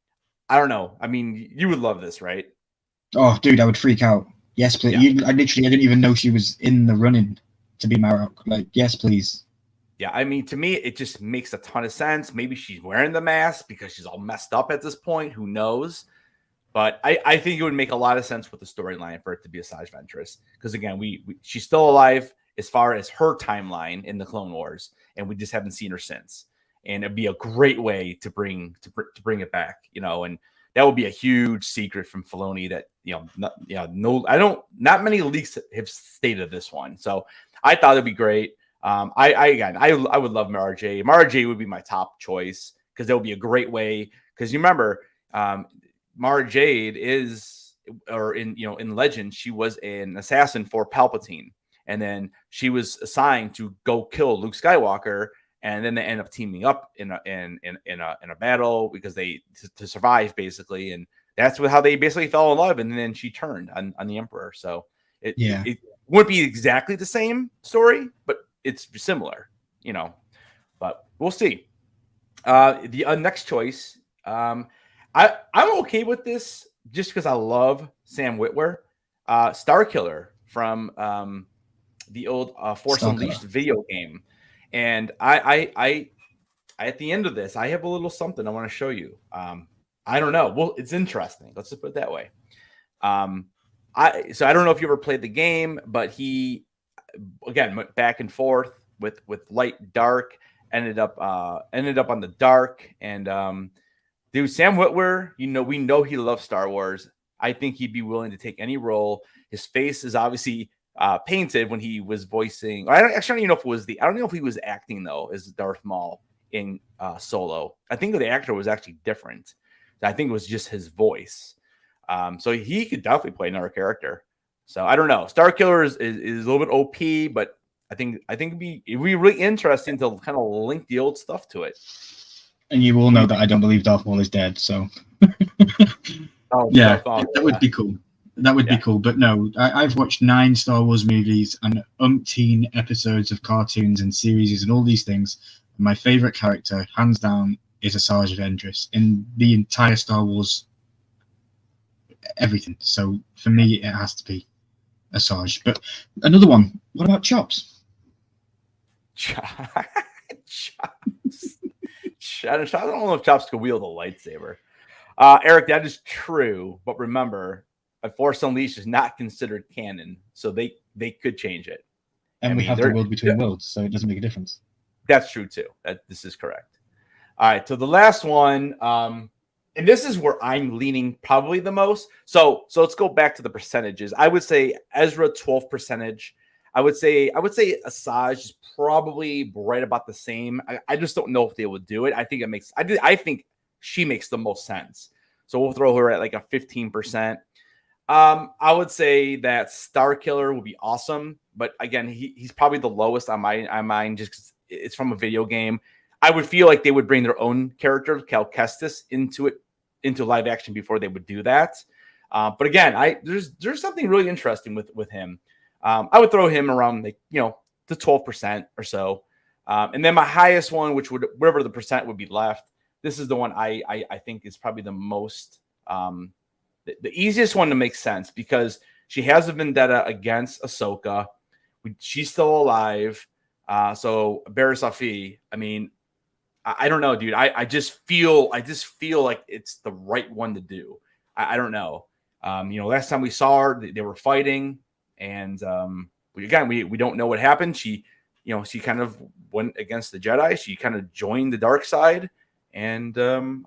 I don't know. I mean, you would love this, right? Oh, dude, I would freak out. Yes, please. Yeah. I didn't even know she was in the running to be Marok. Like, yes, please. Yeah, I mean, to me, it just makes a ton of sense. Maybe she's wearing the mask because she's all messed up at this point. Who knows? But I think it would make a lot of sense with the storyline for it to be Asajj Ventress. Because, again, she's still alive as far as her timeline in the Clone Wars, and we just haven't seen her since. And it'd be a great way to bring it back, and that would be a huge secret from Filoni that, not many leaks have stated this one. So I thought it'd be great. I would love Mara Jade. Mara Jade would be my top choice because that would be a great way. Because you remember, Mara Jade in Legend, she was an assassin for Palpatine, and then she was assigned to go kill Luke Skywalker. And then they end up teaming up in a battle because to survive basically, and that's how they basically fell in love. And then she turned on the Emperor. So it wouldn't be exactly the same story, but it's similar, But we'll see. The next choice, I'm okay with this just because I love Sam Witwer, Starkiller from the old Force Unleashed video game. And I at the end of this, I have a little something I want to show you. I don't know. Well, it's interesting. Let's just put it that way. So I don't know if you ever played the game, but he again went back and forth with light, dark, ended up on the dark. And dude, Sam Witwer, we know he loves Star Wars. I think he'd be willing to take any role. His face is obviously painted when he was voicing. I don't even know if it was I don't know if he was acting though as Darth Maul in Solo. I think the actor was actually different. I think it was just his voice. So he could definitely play another character. So I don't know. Starkiller is a little bit OP, but I think it'd be really interesting to kind of link the old stuff to it. And you all know that I don't believe Darth Maul is dead, so that would be cool. That would be cool. But no, I've watched 9 Star Wars movies and umpteen episodes of cartoons and series and all these things. My favorite character, hands down, is Asajj Ventress in the entire Star Wars everything. So for me, it has to be Asajj. But another one, what about Chops? Chops. I don't know if Chops could wield a lightsaber. Eric, that is true. But remember, Force Unleashed is not considered canon, so they could change it. And we have the world between worlds, so it doesn't make a difference. That's true too. This is correct. All right, so the last one, and this is where I'm leaning probably the most. So let's go back to the percentages. I would say Ezra 12%. I would say Asajj is probably right about the same. I just don't know if they would do it. I think it makes I think she makes the most sense. So we'll throw her at like a 15%. I would say that Starkiller would be awesome, but again, he's probably the lowest on my mind just 'cause it's from a video game. I would feel like they would bring their own character, Cal Kestis, into live action before they would do that. But again, there's something really interesting with him. I would throw him around like the 12% or so, and then my highest one, which would whatever the percent would be left. This is the one I think is probably the most the easiest one to make sense because she has a vendetta against Ahsoka. She's still alive, so Barriss Offee. I mean, I don't know, dude. I just feel like it's the right one to do. I don't know. Last time we saw her, they were fighting, and we don't know what happened. She kind of went against the Jedi. She kind of joined the dark side, and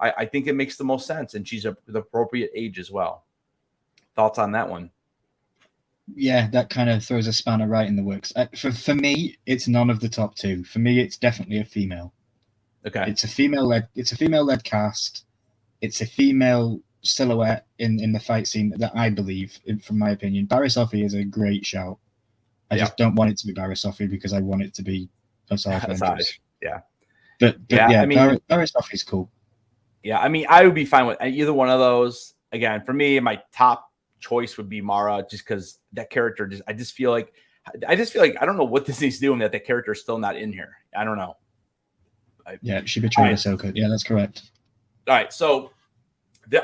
I think it makes the most sense. And she's the appropriate age as well. Thoughts on that one? Yeah, that kind of throws a spanner right in the works. For me, it's none of the top two. For me, it's definitely a female. Okay, it's a female-led cast. It's a female silhouette in the fight scene that I believe, from my opinion, Barriss Offee is a great shout. I just don't want it to be Barriss Offee because I want it to be Asajj. Yeah, but I mean, Barriss Offee is cool. Yeah, I mean, I would be fine with either one of those. Again, for me, my top choice would be Mara, just because that character. I just feel like I don't know what Disney's doing that character is still not in here. I don't know. She betrayed Ahsoka. Yeah, that's correct. All right, so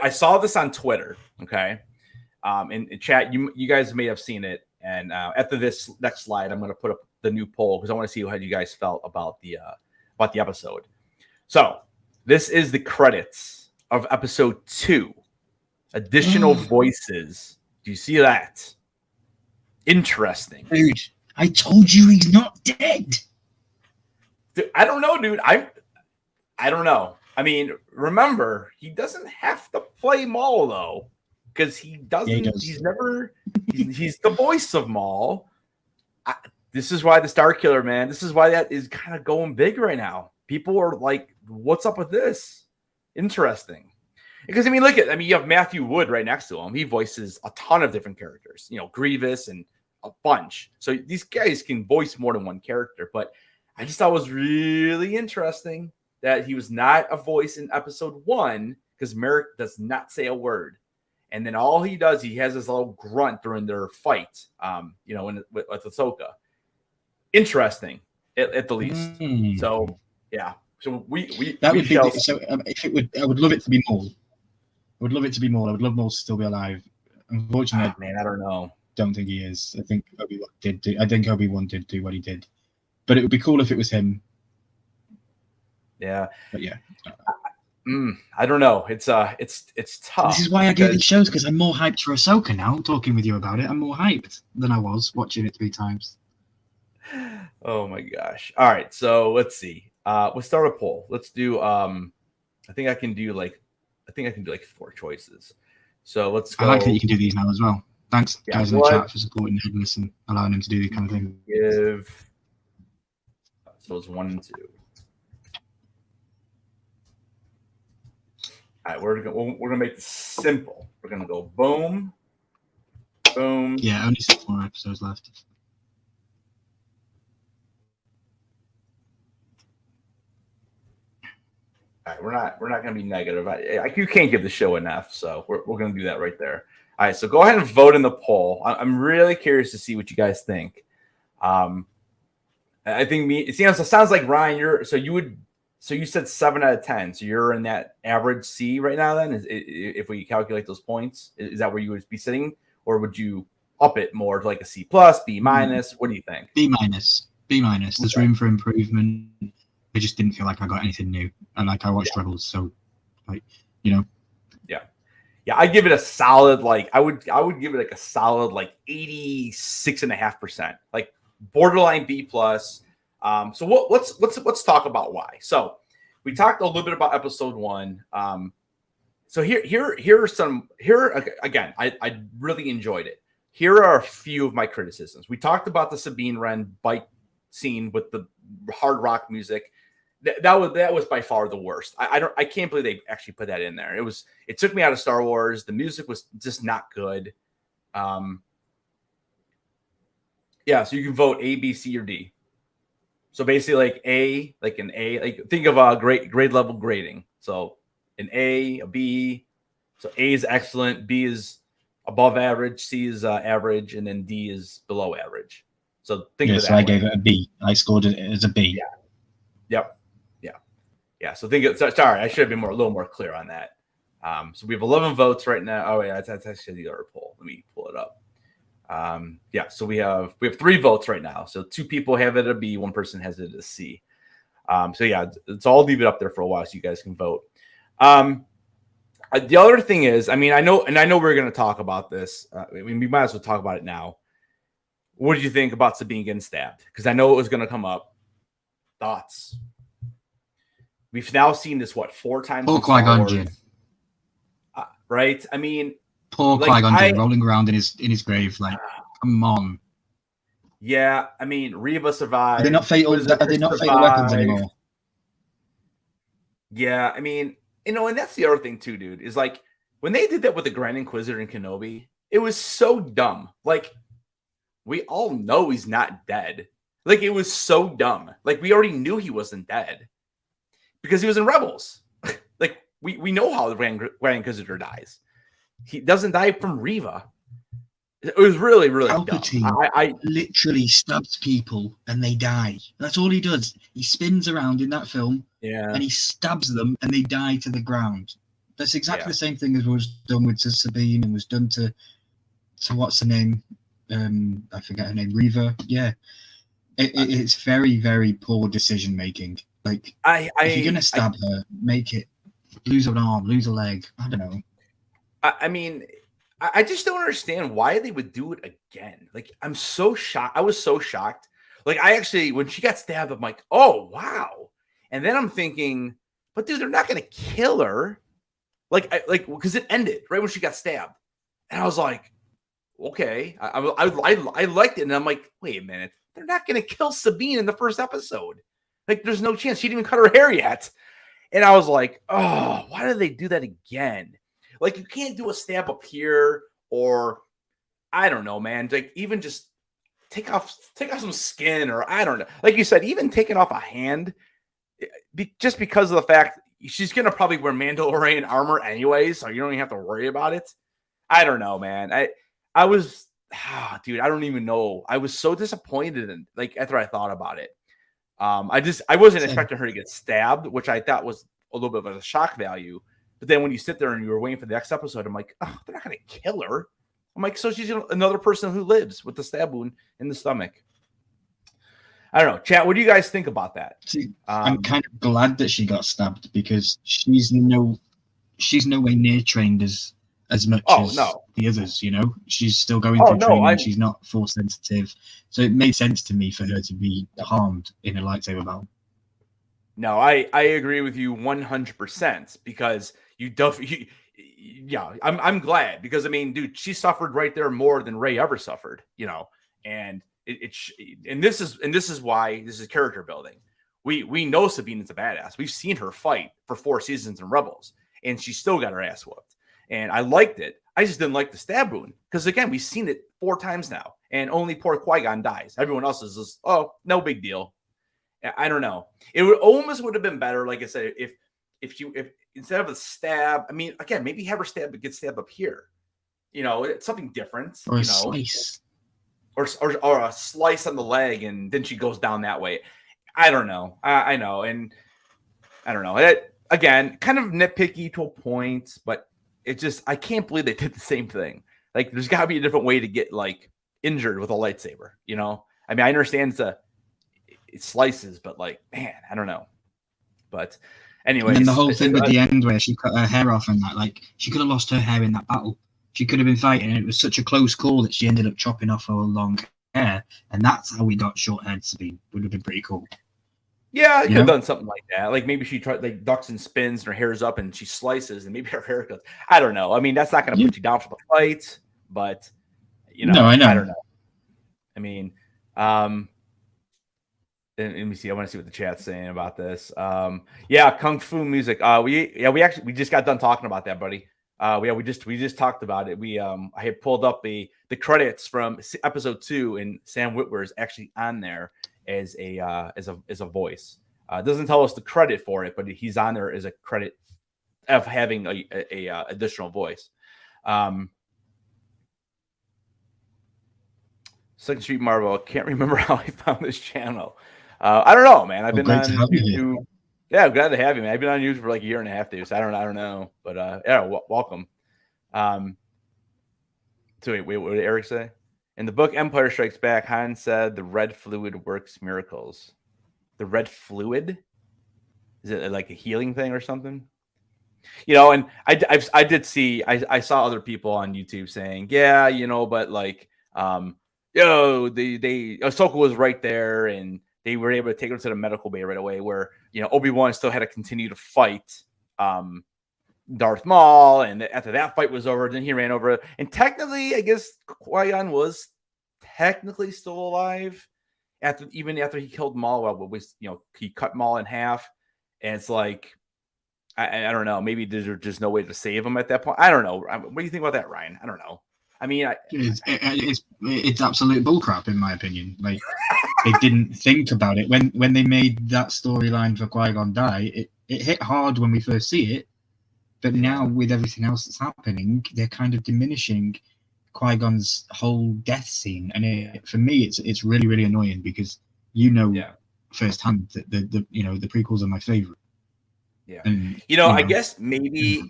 I saw this on Twitter. Okay, in chat, you guys may have seen it. And after this next slide, I'm going to put up the new poll because I want to see how you guys felt about the episode. So this is the credits of episode 2. Additional voices. Do you see that? Interesting. Dude, I told you he's not dead. Dude, I don't know, dude. I don't know. I mean, remember, he doesn't have to play Maul though, because he doesn't. Yeah, he does. He's the voice of Maul. This is why the Starkiller, man. This is why that is kind of going big right now. People are like, "What's up with this?" Interesting. Because you have Matthew Wood right next to him. He voices a ton of different characters. Grievous and a bunch. So these guys can voice more than one character. But I just thought it was really interesting that he was not a voice in episode 1 because Merrick does not say a word. And then all he does, he has this little grunt during their fight, with Ahsoka. Interesting, at the least. So, yeah. So I would love it to be Maul. I would love it to be Maul. I would love Maul to still be alive. Unfortunately, I don't know. Don't think he is. I think Obi-Wan did do what he did. But it would be cool if it was him. Yeah. But yeah. I don't know. It's tough. This is why I do these shows, because I'm more hyped for Ahsoka now. Talking with you about it, I'm more hyped than I was watching it 3 times. Oh my gosh! All right, so let's see. We'll start a poll. Let's do. I think I can do like 4 choices. So let's go. I like that you can do these now as well. Thanks, guys in the chat, for supporting Headless and allowing him to do these kind of things. So it's 1 and 2. All right, we're gonna make this simple. We're gonna go boom, boom. Yeah, only 6 more episodes left. All right, we're not gonna be negative. You can't give the show an F, so we're gonna do that right there. All right, so go ahead and vote in the poll. I'm really curious to see what you guys think. I think it sounds like Ryan. You said 7 out of 10. So you're in that average C right now. Then, if we calculate those points, is that where you would be sitting, or would you up it more to like a C plus, B minus? What do you think? B minus. There's room for improvement. I just didn't feel like I got anything new, and I watched Rebels, so Yeah, I give it a solid I would give it like a solid 86.5%, like borderline B plus. So let's talk about why. So we talked a little bit about episode 1. So here again, I really enjoyed it. here are a few of my criticisms. We talked about the Sabine Wren bike scene with the hard rock music. That was by far the worst. I can't believe they actually put that in there. It took me out of Star Wars. The music was just not good. Yeah, so you can vote A, B, C, or D. So basically, like an A, like think of a grade level grading. So an A, a B. So A is excellent, B is above average, C is average, and then D is below average. So think of it that I way. gave it a B. I scored it as a B. Yeah. Yep. Yeah. So think of sorry, I should have been a little more clear on that. So we have 11 votes right now. Oh yeah, that's actually the other poll. Let me pull it up. Yeah, so we have 3 votes right now. So 2 people have it at a B, 1 person has it at a C. So yeah, so I'll leave it up there for a while so you guys can vote. The other thing is, I know we're going to talk about this. We might as well talk about it now. What did you think about Sabine getting stabbed? Because I know it was going to come up. Thoughts? We've now seen this 4 times. Poor Qui-Gon Jinn. Right? Poor Qui-Gon Jinn rolling around in his grave. Like, come on. Yeah, Reva survived. Are they not fatal weapons anymore? Yeah, and that's the other thing too, dude, is like when they did that with the Grand Inquisitor and Kenobi, it was so dumb. Like, we all know he's not dead. Like, it was so dumb. Like, we already knew he wasn't dead because he was in Rebels. Like, we know how the Grand Inquisitor dies. He doesn't die from Reva. It was really, really Palpatine dumb. I literally stabs people and they die. That's all he does. He spins around in that film, and he stabs them and they die to the ground. That's exactly the same thing as was done with Sabine and was done to what's her name? I forget her name. Reva. Yeah, it's very, very poor decision making. Like, if you're gonna stab her, make it lose an arm, lose a leg. I don't know. I just don't understand why they would do it again. Like, I'm so shocked. I was so shocked. Like, when she got stabbed, I'm like, oh, wow. And then I'm thinking, but dude, they're not going to kill her. Because it ended right when she got stabbed. And I was like, okay. I liked it. And I'm like, wait a minute. They're not going to kill Sabine in the first episode. Like, there's no chance. She didn't even cut her hair yet. And I was like, oh, why did they do that again? Like, you can't do a stab up here, or I don't know, man. Like, even just take off some skin, or I don't know. Like you said, even taking off a hand, just because of the fact she's gonna probably wear Mandalorian armor anyway, so you don't even have to worry about it. I don't know, man. I was, dude, I don't even know. I was so disappointed, and like after I thought about it, I wasn't expecting her to get stabbed, which I thought was a little bit of a shock value. But then when you sit there and you were waiting for the next episode, I'm like, oh, they're not going to kill her. I'm like, so she's another person who lives with the stab wound in the stomach. I don't know. Chat, what do you guys think about that? See, I'm kind of glad that she got stabbed because she's no way near trained as much as the others, you know? She's still going through training. She's not force sensitive. So it made sense to me for her to be harmed in a lightsaber battle. No, I agree with you 100% because I'm glad because dude, she suffered right there more than Rey ever suffered, you know, and this is why this is character building. We know Sabine is a badass. We've seen her fight for 4 seasons in Rebels, and she still got her ass whooped. And I liked it. I just didn't like the stab wound because again, we've seen it 4 times now, and only poor Qui-Gon dies. Everyone else is just, oh, no big deal. I don't know. It would have been better, like I said, if instead of a stab, again, maybe have her get stabbed up here. You know, it's something different. Or a slice. Or a slice on the leg, and then she goes down that way. I don't know. I know, and I don't know. Again, kind of nitpicky to a point, but it just I can't believe they did the same thing. Like, there's got to be a different way to get like injured with a lightsaber. You know, I understand it slices, but like, man, I don't know. But anyway, and the whole thing at the end where she cut her hair off and that, like, she could have lost her hair in that battle. She could have been fighting, and it was such a close call that she ended up chopping off her long hair, and that's how we got short-haired Sabine. Would have been pretty cool. Yeah, I could have done something like that. Like maybe she tried, like, ducks and spins, and her hair's up, and she slices, and maybe her hair goes. I don't know. That's not going to put you down for the fight, but No, I know. I don't know. I mean, let me see. I want to see what the chat's saying about this. Yeah, Kung Fu music. We just got done talking about that, buddy. We just talked about it. I had pulled up the credits from episode 2, and Sam Witwer is actually on there as a voice. It doesn't tell us the credit for it, but he's on there as a credit of having a additional voice. Second Street Marvel. I can't remember how I found this channel. I don't know, man. I've been on YouTube. Yeah, I'm glad to have you, man. I've been on YouTube for like a year and a half, dude. So I don't know, but yeah, welcome. So wait, what did Eric say? In the book Empire Strikes Back, Han said the red fluid works miracles. The red fluid? Is it like a healing thing or something? And I did see, I saw other people on YouTube saying, yeah, but like, Ahsoka was right there, and they were able to take him to the medical bay right away, where Obi-Wan still had to continue to fight Darth Maul, and after that fight was over, then he ran over, and technically, I guess Qui-Gon was technically still alive after he killed Maul. Well, he cut Maul in half, and it's like, I don't know, maybe there's just no way to save him at that point. I don't know. What do you think about that, Ryan? I don't know. I mean, it's absolute bullcrap in my opinion. Like, they didn't think about it when they made that storyline for Qui-Gon die. It hit hard when we first see it, but now with everything else that's happening, they're kind of diminishing Qui-Gon's whole death scene, and for me, it's really, really annoying because firsthand that the prequels are my favorite. Yeah, and, I guess maybe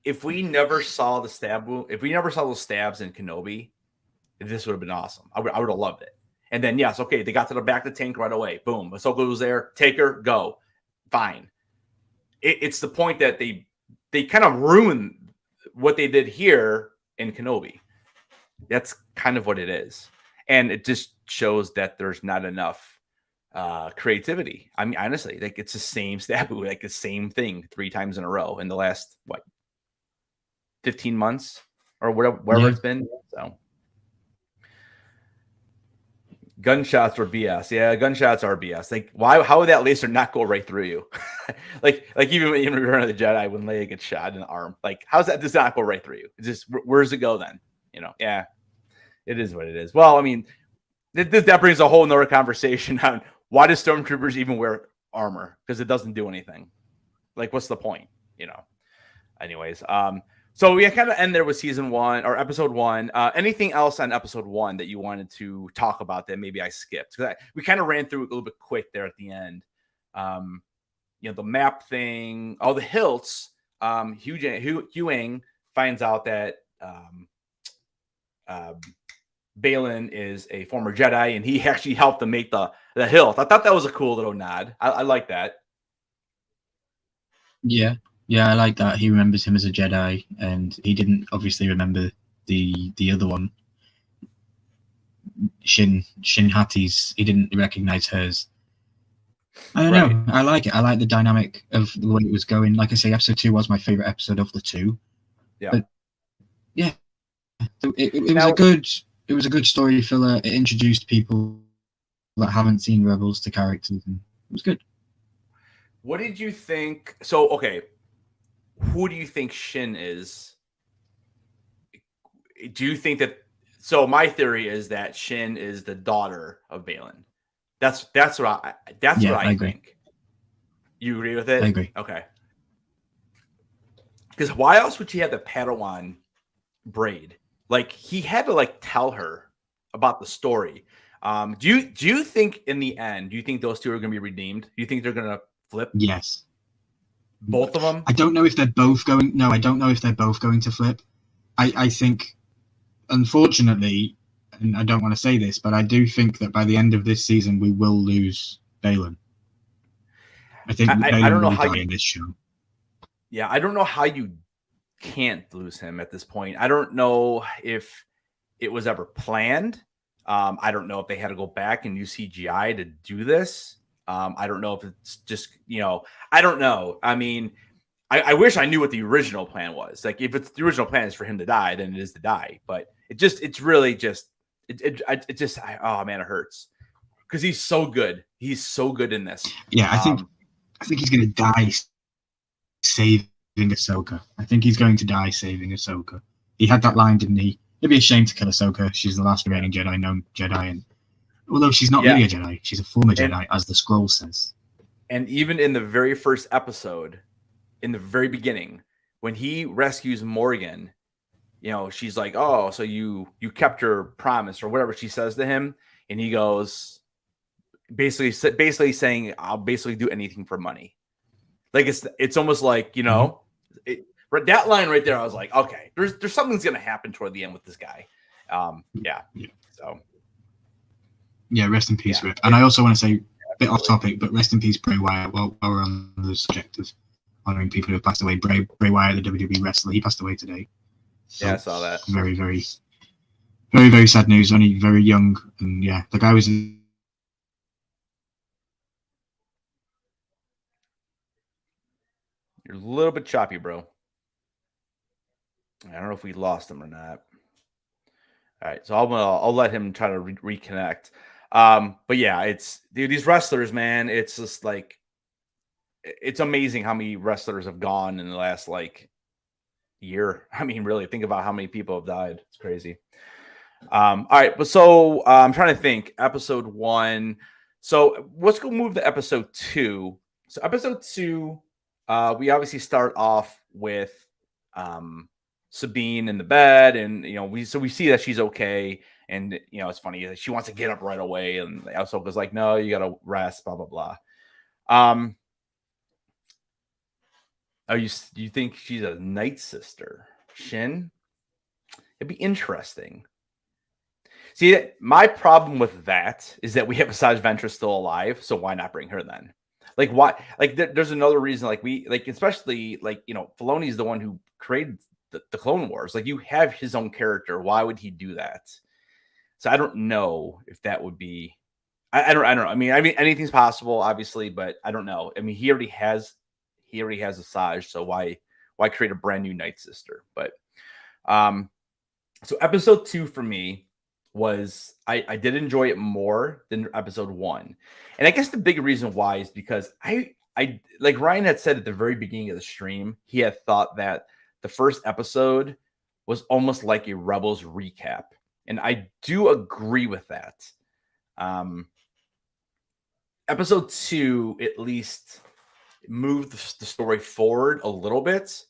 if we never saw the stab wound, if we never saw those stabs in Kenobi, this would have been awesome. I would have loved it. And then, yes, okay, they got to the back of the tank right away. Boom. Ahsoka was there. Take her, go. Fine. It's the point that they kind of ruined what they did here in Kenobi. That's kind of what it is. And it just shows that there's not enough creativity. I mean, honestly, like, it's the same stab wound, like the same thing 3 times in a row in the last, 15 months or whatever it's been. So gunshots were BS. Yeah, gunshots are BS. Like, how would that laser not go right through you? like even in Return of the Jedi, when Leia gets shot in the arm, like, how's that does not go right through you? It's just, where does it go then? Yeah, it is what it is. Well, I mean, that brings a whole nother conversation on why do stormtroopers even wear armor? Because it doesn't do anything. Like, what's the point? Anyways, so we kind of end there with season 1 or episode 1. Anything else on episode 1 that you wanted to talk about that maybe I skipped? Because we kind of ran through it a little bit quick there at the end. The map thing, all the hilts. Huyang finds out that Baylan is a former Jedi, and he actually helped them make the hilt. I thought that was a cool little nod. I like that. Yeah, I like that. He remembers him as a Jedi, and he didn't obviously remember the other one, Shin Hati's. He didn't recognize hers. I don't know. I like it. I like the dynamic of the way it was going. Like I say, episode 2 was my favorite episode of the 2. Yeah, but yeah, it was a good story filler. It introduced people that haven't seen Rebels to characters, and it was good. What did you think? So, okay, who do you think Shin is? Do you think that? So, my theory is that Shin is the daughter of Baylan. That's what I think. You agree with it? I agree. Okay. Because why else would she have the Padawan braid? Like, he had to tell her about the story. Do you think in the end? Do you think those two are going to be redeemed? Do you think they're going to flip? Yes. Both of them? I don't know if they're both going. No, I don't know if they're both going to flip. I think, unfortunately, and I don't want to say this, but I do think that by the end of this season we will lose Baylan. I think I don't know how in this show. Yeah, I don't know how you can't lose him at this point. I don't know if it was ever planned. I don't know if they had to go back and use CGI to do this. I don't know if it's just, I don't know. I mean, I wish I knew what the original plan was. Like, if it's the original plan is for him to die, then it is to die. But it's really just, oh man, it hurts because he's so good. He's so good in this. Yeah, I think he's going to die saving Ahsoka. I think he's going to die saving Ahsoka. He had that line, didn't he? It'd be a shame to kill Ahsoka. She's the last remaining Jedi, known Jedi, and although she's not really a Jedi, she's a former Jedi, as the scroll says. And even in the very first episode, in the very beginning, when he rescues Morgan, you know, she's like, "Oh, so you kept your promise," or whatever she says to him, and he goes, basically saying, "I'll basically do anything for money." Like, it's almost like, you know, that line right there. I was like, okay, there's something's gonna happen toward the end with this guy. So yeah, rest in peace, Rip. And I also want to say, a bit off topic, but rest in peace, Bray Wyatt. While we're on the subject of honoring people who have passed away, Bray Wyatt, the WWE wrestler, he passed away today. So yeah, I saw that. Very, very, very, very sad news. Only very young, and yeah, the guy was. You're a little bit choppy, bro. I don't know if we lost him or not. All right, so I'll let him try to reconnect. But yeah, dude, these wrestlers, man, it's just like, it's amazing how many wrestlers have gone in the last like year. I mean, really, think about how many people have died. It's crazy. All right, but so I'm trying to think. Episode 1. So let's go move to episode 2. So episode 2, we obviously start off with Sabine in the bed, and you know, we see that she's okay, and you know, it's funny that she wants to get up right away, and Ahsoka's like, no, you gotta rest, blah blah blah. Do you think she's a Night Sister, Shin? It'd be interesting. See, my problem with that is that we have Asajj Ventress still alive, so why not bring her then? Like, why? Like, there's another reason. Like, especially like, you know, Filoni's the one who created the Clone Wars. Like, you have his own character. Why would he do that? So I don't know if that would be. I don't know. I mean, anything's possible, obviously, but I don't know. I mean, he already has Asajj, so why create a brand new Night Sister? But so episode 2 for me was, I did enjoy it more than episode 1, and I guess the big reason why is because I like Ryan had said at the very beginning of the stream, he had thought that the first episode was almost like a Rebels recap, and I do agree with that. Episode 2 at least moved the story forward a little bit.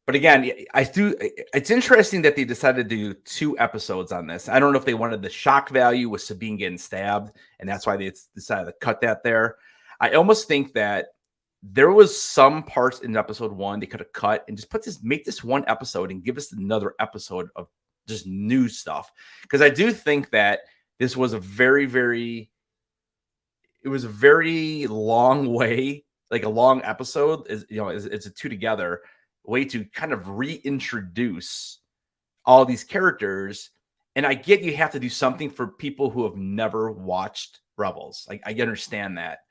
But again, it's interesting that they decided to do 2 episodes on this. I don't know if they wanted the shock value with Sabine getting stabbed, and that's why they decided to cut that there. I almost think that there was some parts in episode 1 they could have cut and just make this one episode and give us another episode of just new stuff. Because I do think that this was a very, very long way, like a long episode is, you know, it's a 2 together way to kind of reintroduce all these characters. And I get you have to do something for people who have never watched Rebels. Like, I understand that.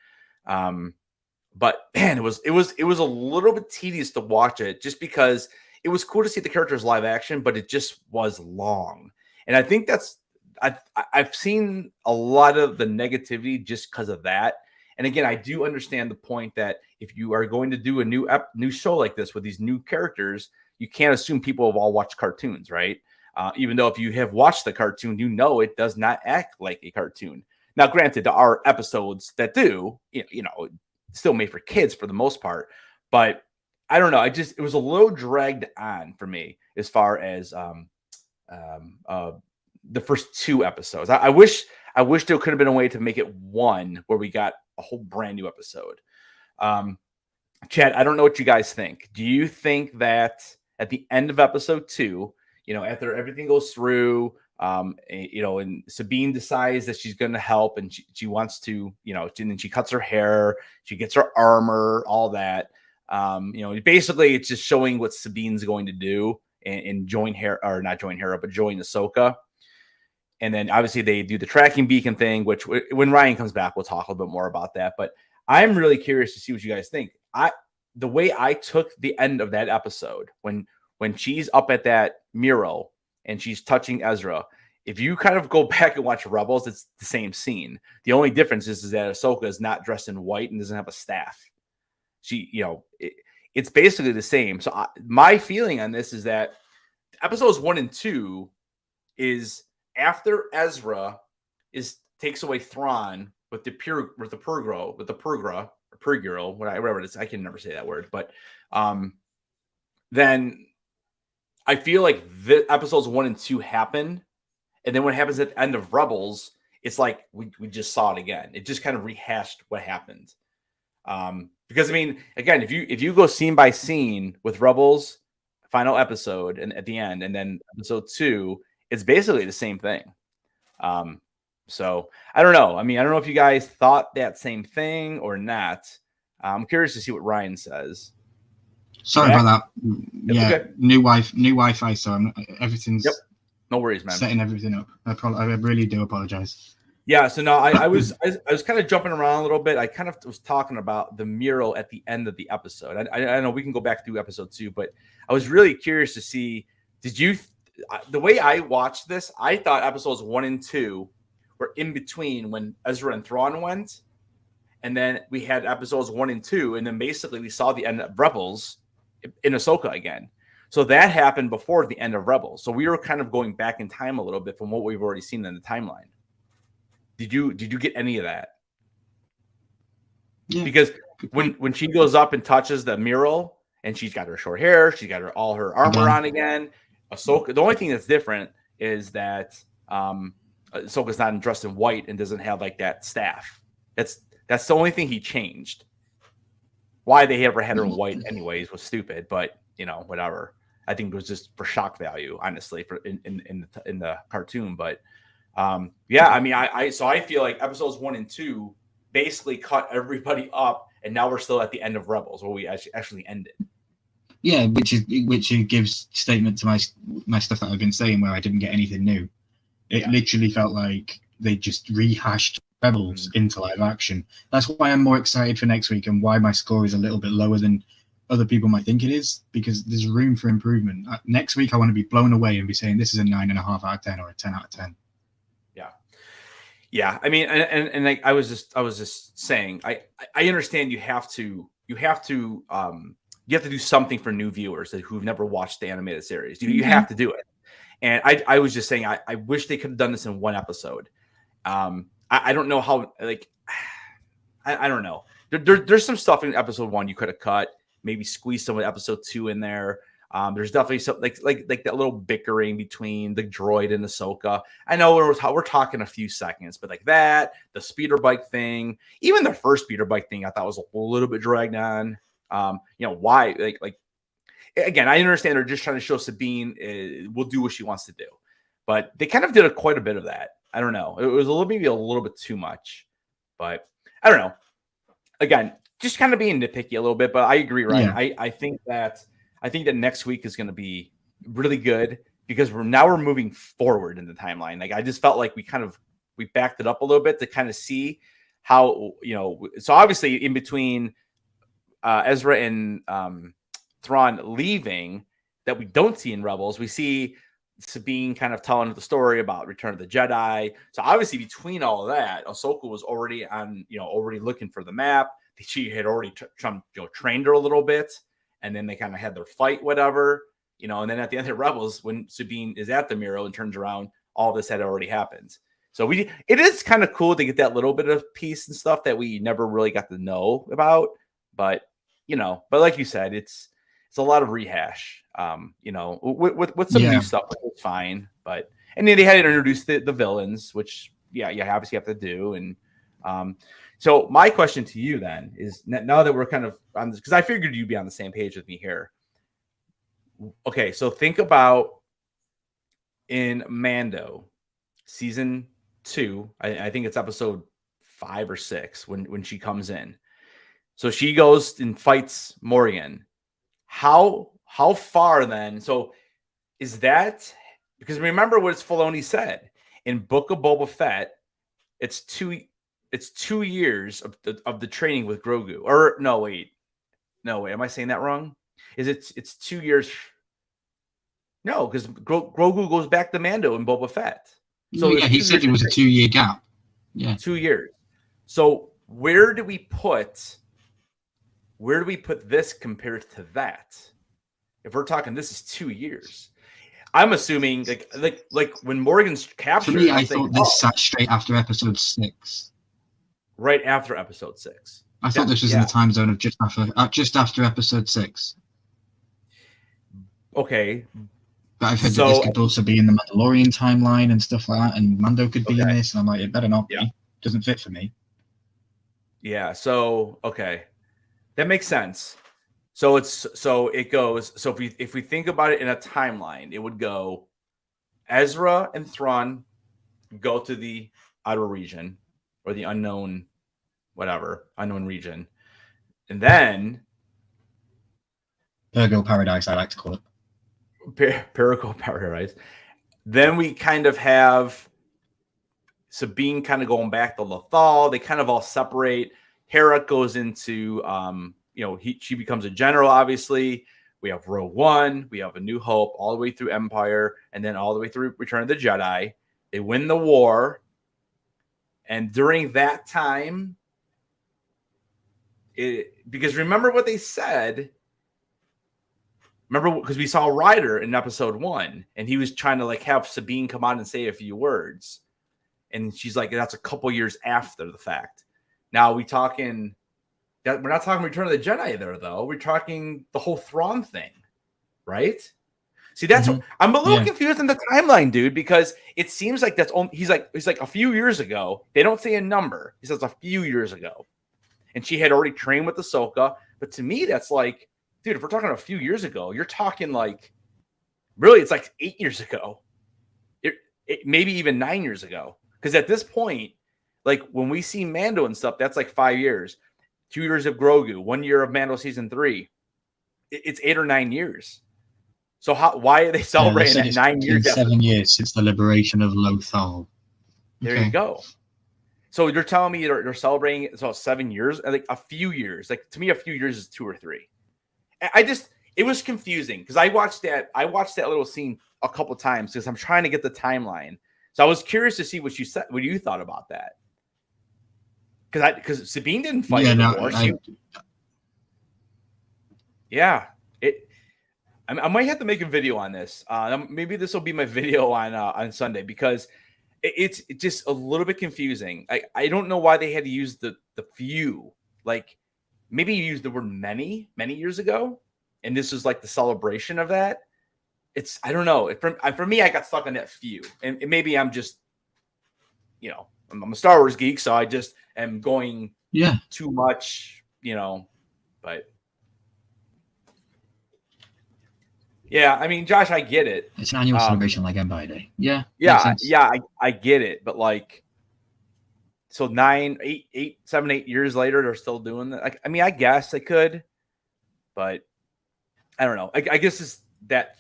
But man, it was a little bit tedious to watch it, just because it was cool to see the characters live action, but it just was long. And I think I've seen a lot of the negativity just because of that. And again, I do understand the point that if you are going to do a new show like this with these new characters, you can't assume people have all watched cartoons, right? Even though if you have watched the cartoon, you know it does not act like a cartoon. Now, granted, there are episodes that do, you know, still made for kids for the most part. But I don't know. It was a little dragged on for me as far as the first 2 episodes. I wish there could have been a way to make it one where we got a whole brand new episode. Chad, I don't know what you guys think. Do you think that at the end of episode 2, you know, after everything goes through, you know, and Sabine decides that she's going to help, and she wants to, you know, and then she cuts her hair, she gets her armor, all that. You know, basically it's just showing what Sabine's going to do and join Ahsoka. And then obviously they do the tracking beacon thing, which when Ryan comes back, we'll talk a little bit more about that. But I'm really curious to see what you guys think. the way I took the end of that episode when she's up at that mural and she's touching Ezra. If you kind of go back and watch Rebels, it's the same scene. The only difference is that Ahsoka is not dressed in white and doesn't have a staff. She, it's basically the same. So my feeling on this is that episodes 1 and 2 is after Ezra takes away Thrawn with the Purgra, whatever it is. I can never say that word, but then I feel like the episodes 1 and 2 happen, and then what happens at the end of Rebels, it's like we just saw it again. It just kind of rehashed what happened. Because I mean, again, if you go scene by scene with Rebels final episode and at the end, and then episode 2, it's basically the same thing. So I don't know. I mean, I don't know if you guys thought that same thing or not. I'm curious to see what Ryan says. Sorry about that. Yeah, okay. New Wi-Fi, so everything's. Yep. No worries, man. Setting everything up. I really do apologize. Yeah, so no, I was kind of jumping around a little bit. I kind of was talking about the mural at the end of the episode. I know we can go back through episode 2, but I was really curious to see. The way I watched this, I thought episodes 1 and 2 were in between when Ezra and Thrawn went, and then we had episodes 1 and 2, and then basically we saw the end of Rebels in Ahsoka again. So that happened before the end of Rebels. So we were kind of going back in time a little bit from what we've already seen in the timeline. Did you get any of that? Yeah. Because when she goes up and touches the mural and she's got her short hair, she's got all her armor on again. Ahsoka, the only thing that's different is that Ahsoka's not dressed in white and doesn't have like that staff. That's the only thing he changed. Why they ever had her in white anyways was stupid, but whatever. I think it was just for shock value, honestly, for in the cartoon. But yeah, I mean, I feel like episodes 1 and 2 basically cut everybody up, and now we're still at the end of Rebels where we actually ended. Yeah, which gives statement to my stuff that I've been saying where I didn't get anything new. It literally felt like they just rehashed Rebels into live action. That's why I'm more excited for next week and why my score is a little bit lower than other people might think it is, because there's room for improvement. Next week, I want to be blown away and be saying this is a 9.5 out of 10 or a 10 out of 10. Yeah. I mean, and I was just saying, I understand you have to do something for new viewers who've never watched the animated series. You have to do it. And I was just saying, I wish they could have done this in one episode. I don't know how, like, I don't know. There's some stuff in episode 1 you could have cut. Maybe squeeze some of episode 2 in there. There's definitely some like that little bickering between the droid and Ahsoka. I know we're talking a few seconds, but like that, the speeder bike thing, even the first speeder bike thing, I thought was a little bit dragged on. Why? Like again, I understand they're just trying to show Sabine will do what she wants to do, but they kind of did quite a bit of that. I don't know. It was maybe a little bit too much, but I don't know. Again, just kind of being nitpicky a little bit, but I agree, Ryan. Yeah. I think that next week is going to be really good because we're moving forward in the timeline. Like I just felt like we backed it up a little bit to kind of see how, so obviously in between Ezra and Thrawn leaving that we don't see in Rebels, we see Sabine kind of telling the story about Return of the Jedi. So obviously between all of that, Ahsoka was already already looking for the map. She had already trained her a little bit, and then they kind of had their fight, whatever, and then at the end of Rebels, when Sabine is at the mural and turns around, all this had already happened. So it is kind of cool to get that little bit of piece and stuff that we never really got to know about, but like you said, it's a lot of rehash, with some new stuff, which was fine, but, and then they had to introduce the villains, which you obviously have to do. And, so my question to you then is, now that we're kind of on this, because I figured you'd be on the same page with me here. Okay, so think about in Mando season 2, I think it's episode 5 or 6 when she comes in. So she goes and fights Morgan. How far then? So is that, because remember what Filoni said in Book of Boba Fett, it's 2 years of the training with Grogu. Or no, wait. No, wait, am I saying that wrong? It's 2 years? No, because Grogu goes back to Mando and Boba Fett. So yeah, he said it was a 2-year gap. Yeah, 2 years. So where do we put this compared to that? If we're talking, this is 2 years. I'm assuming like when Morgan's captured. For me, I thought this sat straight after episode 6. Right after episode 6. I thought this was in the time zone of just after episode 6. Okay. But I've heard that this could also be in the Mandalorian timeline and stuff like that, and Mando could be in this, and I'm like, it better not be. Doesn't fit for me. Yeah. So okay, that makes sense. So it goes. So if we think about it in a timeline, it would go Ezra and Thrawn go to the outer region or the unknown, unknown region, and then Purgo Paradise, I like to call it. Purgo Paradise. Then we kind of have Sabine kind of going back to Lothal. They kind of all separate. Hera goes into she becomes a general, obviously. We have Rogue One, we have A New Hope, all the way through Empire, and then all the way through Return of the Jedi. They win the war. And during that time, because remember what they said. Remember, because we saw Ryder in episode 1, and he was trying to like have Sabine come on and say a few words. And she's like, that's a couple years after the fact. Now we're not talking Return of the Jedi there, though. We're talking the whole Thrawn thing, right? See, that's what, I'm a little confused in the timeline, dude, because it seems like he's like a few years ago. They don't say a number. He says a few years ago, and she had already trained with Ahsoka. But to me, that's like, dude, if we're talking a few years ago, you're talking like, really, it's like 8 years ago, maybe even 9 years ago. Because at this point, like when we see Mando and stuff, that's like 5 years. 2 years of Grogu, 1 year of Mando season 3. It's 8 or 9 years. So why are they celebrating at 9 years? 7 years since the liberation of Lothal. There you go. So you're telling me they're celebrating 7 years, like a few years. Like to me, a few years is 2 or 3. It was confusing because I watched that little scene a couple times because I'm trying to get the timeline. So I was curious to see what you thought about that. Because Sabine didn't fight in the war. I might have to make a video on this. Maybe this will be my video on Sunday because it's just a little bit confusing. I don't know why they had to use the few. Like maybe you used the word many years ago, and this is like the celebration of that. I don't know. For me, I got stuck on that few, and maybe I'm just, I'm a Star Wars geek, so I just am going too much, but yeah, I mean, Josh, I get it. It's an annual celebration like Empire Day. Yeah, I get it, but like, so 7, 8 years later, they're still doing that. Like, I mean, I guess they could, but I don't know. I guess it's that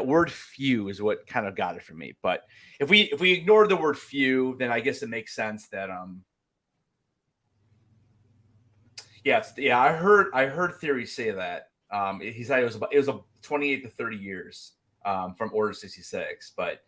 word few is what kind of got it for me. But if we ignore the word few, then I guess it makes sense that I heard theories say that. He said it was a 28 to 30 years from Order 66, but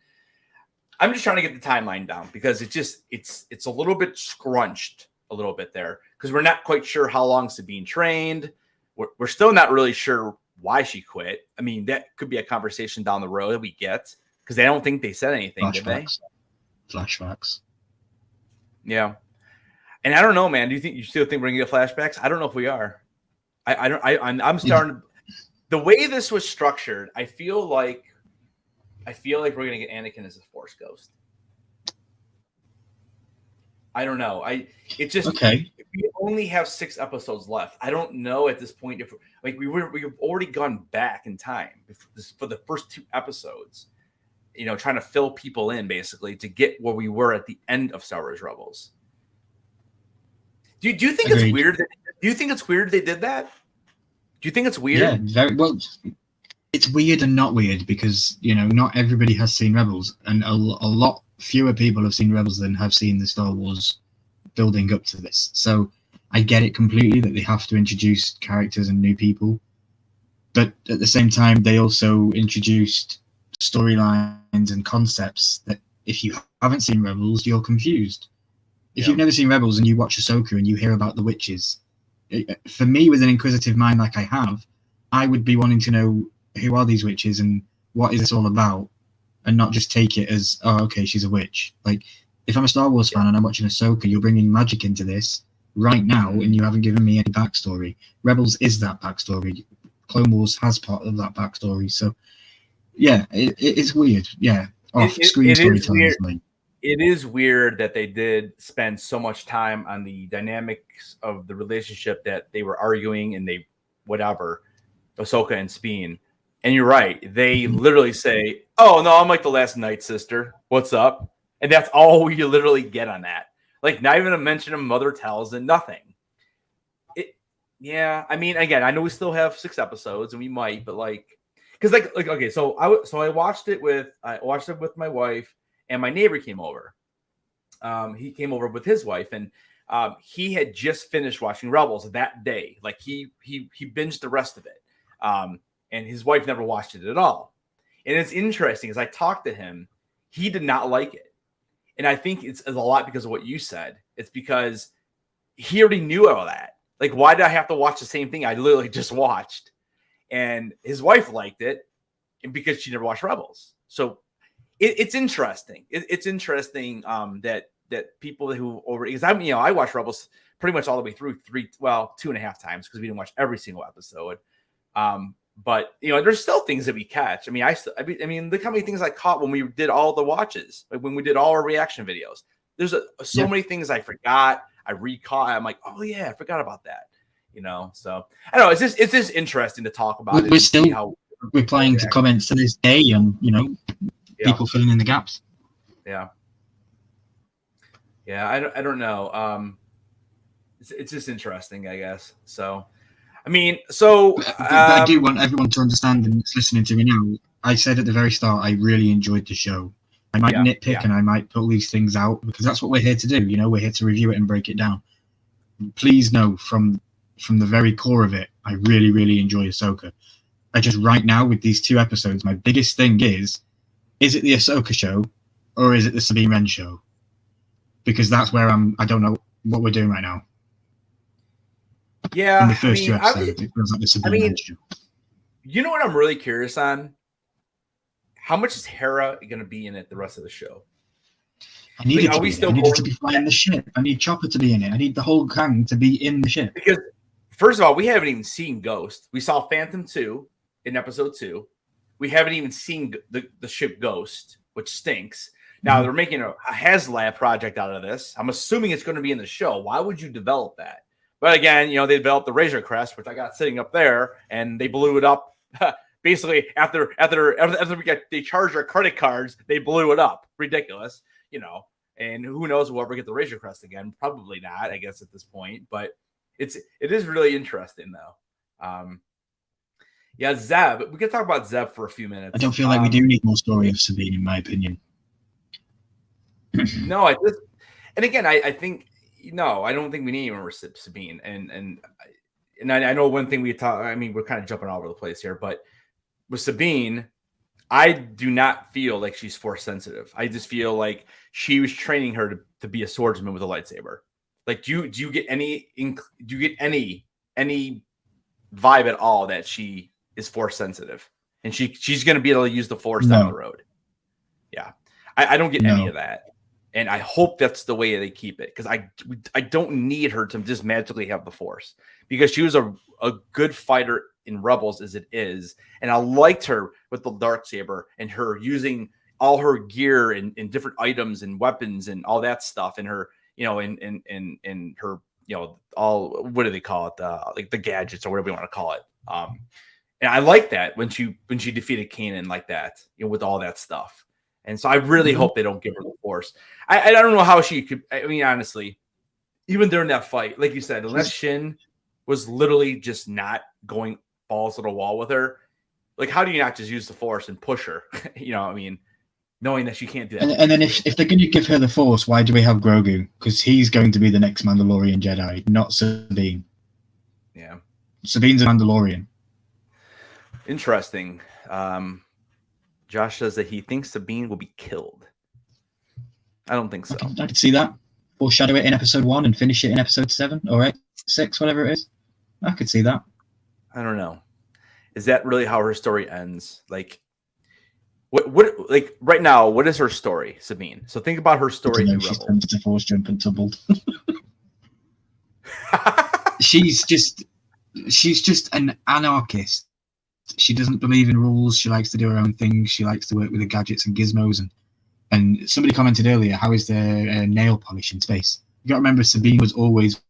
I'm just trying to get the timeline down because it's a little bit scrunched a little bit there because we're not quite sure how long Sabine trained. We're still not really sure why she quit. I mean, that could be a conversation down the road that we get because I don't think they said anything, did they? Flashbacks. Yeah. And I don't know, man. Do you still think we're gonna get flashbacks? I don't know if we are. I'm starting the way this was structured. I feel like we're gonna get Anakin as a Force ghost. I don't know. Okay. We only have 6 episodes left. I don't know at this point if we've already gone back in time for the first 2 episodes. Trying to fill people in basically to get where we were at the end of Star Wars Rebels. Do you think it's weird? Do you think it's weird they did that? Do you think it's weird? Yeah, very well. It's weird and not weird because not everybody has seen Rebels, and a lot fewer people have seen Rebels than have seen the Star Wars building up to this. So I get it completely that they have to introduce characters and new people, but at the same time, they also introduced storylines and concepts that if you haven't seen Rebels, you're confused. If you've never seen Rebels and you watch Ahsoka and you hear about the witches, for me, with an inquisitive mind like I have, I would be wanting to know who are these witches and what is this all about, and not just take it as, oh, okay, she's a witch. Like, if I'm a Star Wars fan and I'm watching Ahsoka, you're bringing magic into this right now, and you haven't given me any backstory. Rebels is that backstory. Clone Wars has part of that backstory. So, yeah, it's weird. Yeah, off-screen storytelling is like. It is weird that they did spend so much time on the dynamics of the relationship that they were arguing and they whatever, Ahsoka and Sabine. And you're right. They literally say, oh, no, I'm like the last Night Sister. What's up? And that's all you literally get on that. Like, not even a mention of Mother Talzin, nothing. Yeah, I mean, again, I know we still have 6 episodes and we might, but like, because like okay, so I watched it with my wife, and my neighbor came over. He came over with his wife, and he had just finished watching Rebels that day. Like he binged the rest of it, and his wife never watched it at all. And it's interesting, as I talked to him, he did not like it, and I think it's a lot because of what you said. It's because he already knew all that. Like, why did I have to watch the same thing I literally just watched? And his wife liked it, and because she never watched Rebels. So it's interesting. It's interesting that people who because I watched Rebels pretty much all the way through 2.5 times because we didn't watch every single episode. But there's still things that we catch. I mean, look how many things I caught when we did all the watches, like when we did all our reaction videos. There's so many things I forgot. I recaught. I'm like, oh yeah, I forgot about that. So I don't know. It's just interesting to talk about. We're still replying to comments to this day, and people filling in the gaps. Yeah. I don't know. It's just interesting, I guess. So, I mean, but I do want everyone to understand, and that's listening to me now. I said at the very start, I really enjoyed the show. I might nitpick and I might pull these things out because that's what we're here to do. We're here to review it and break it down. Please know from the very core of it, I really, really enjoy Ahsoka. I just right now with these 2 episodes, my biggest thing is it the Ahsoka show or is it the Sabine Wren show? Because that's where I don't know what we're doing right now. Yeah. In the first 2 episodes, it feels like the Sabine Wren show. You know what I'm really curious on? How much is Hera going to be in it the rest of the show? I need it to be flying the ship. I need Chopper to be in it. I need the whole gang to be in the ship. Because, first of all, we haven't even seen Ghost. We saw Phantom 2 in episode 2. We haven't even seen the ship Ghost, which stinks. Now, they're making a HasLab project out of this. I'm assuming it's going to be in the show. Why would you develop that? But again, they developed the Razor Crest, which I got sitting up there, and they blew it up. Basically, after they charged our credit cards, they blew it up. Ridiculous, And who knows? We'll ever get the Razor Crest again? Probably not, I guess, at this point. But it is really interesting, though. Zeb. We can talk about Zeb for a few minutes. I don't feel like we do need more story of Sabine, in my opinion. No, I think I don't think we need more Sabine. And I know one thing we talk. I mean, we're kind of jumping all over the place here, but with Sabine, I do not feel like she's force sensitive. I just feel like she was training her to be a swordsman with a lightsaber. Like, do you get any vibe at all that she is force sensitive and she's going to be able to use the force down the road? Yeah, I don't get any of that, and I hope that's the way they keep it because I don't need her to just magically have the force because she was a good fighter in Rebels as it is, and I liked her with the darksaber and her using all her gear and different items and weapons and all that stuff, and her in her all, what do they call it, like the gadgets or whatever you want to call it, and I like that when she defeated Kanan like that, with all that stuff. And so I really hope they don't give her the force. I don't know how she could. I mean, honestly, even during that fight, like you said, unless Shin was literally just not going balls to the wall with her, like, how do you not just use the force and push her? I mean, knowing that she can't do that. And then if they're going to give her the Force, why do we have Grogu? Because he's going to be the next Mandalorian Jedi, not Sabine. Yeah. Sabine's a Mandalorian. Interesting. Josh says that he thinks Sabine will be killed. I don't think so. I could see that. Foreshadow it in episode 1 and finish it in episode 7 or 8, 6, whatever it is. I could see that. I don't know. Is that really how her story ends? Like, what like right now, what is her story, Sabine? So think about her story through She's Rebels. turned to Force jump and tumbled. She's just an anarchist. She doesn't believe in rules. She likes to do her own thing. She likes to work with the gadgets and gizmos. And somebody commented earlier, how is there nail polish in space? You got to remember, Sabine was always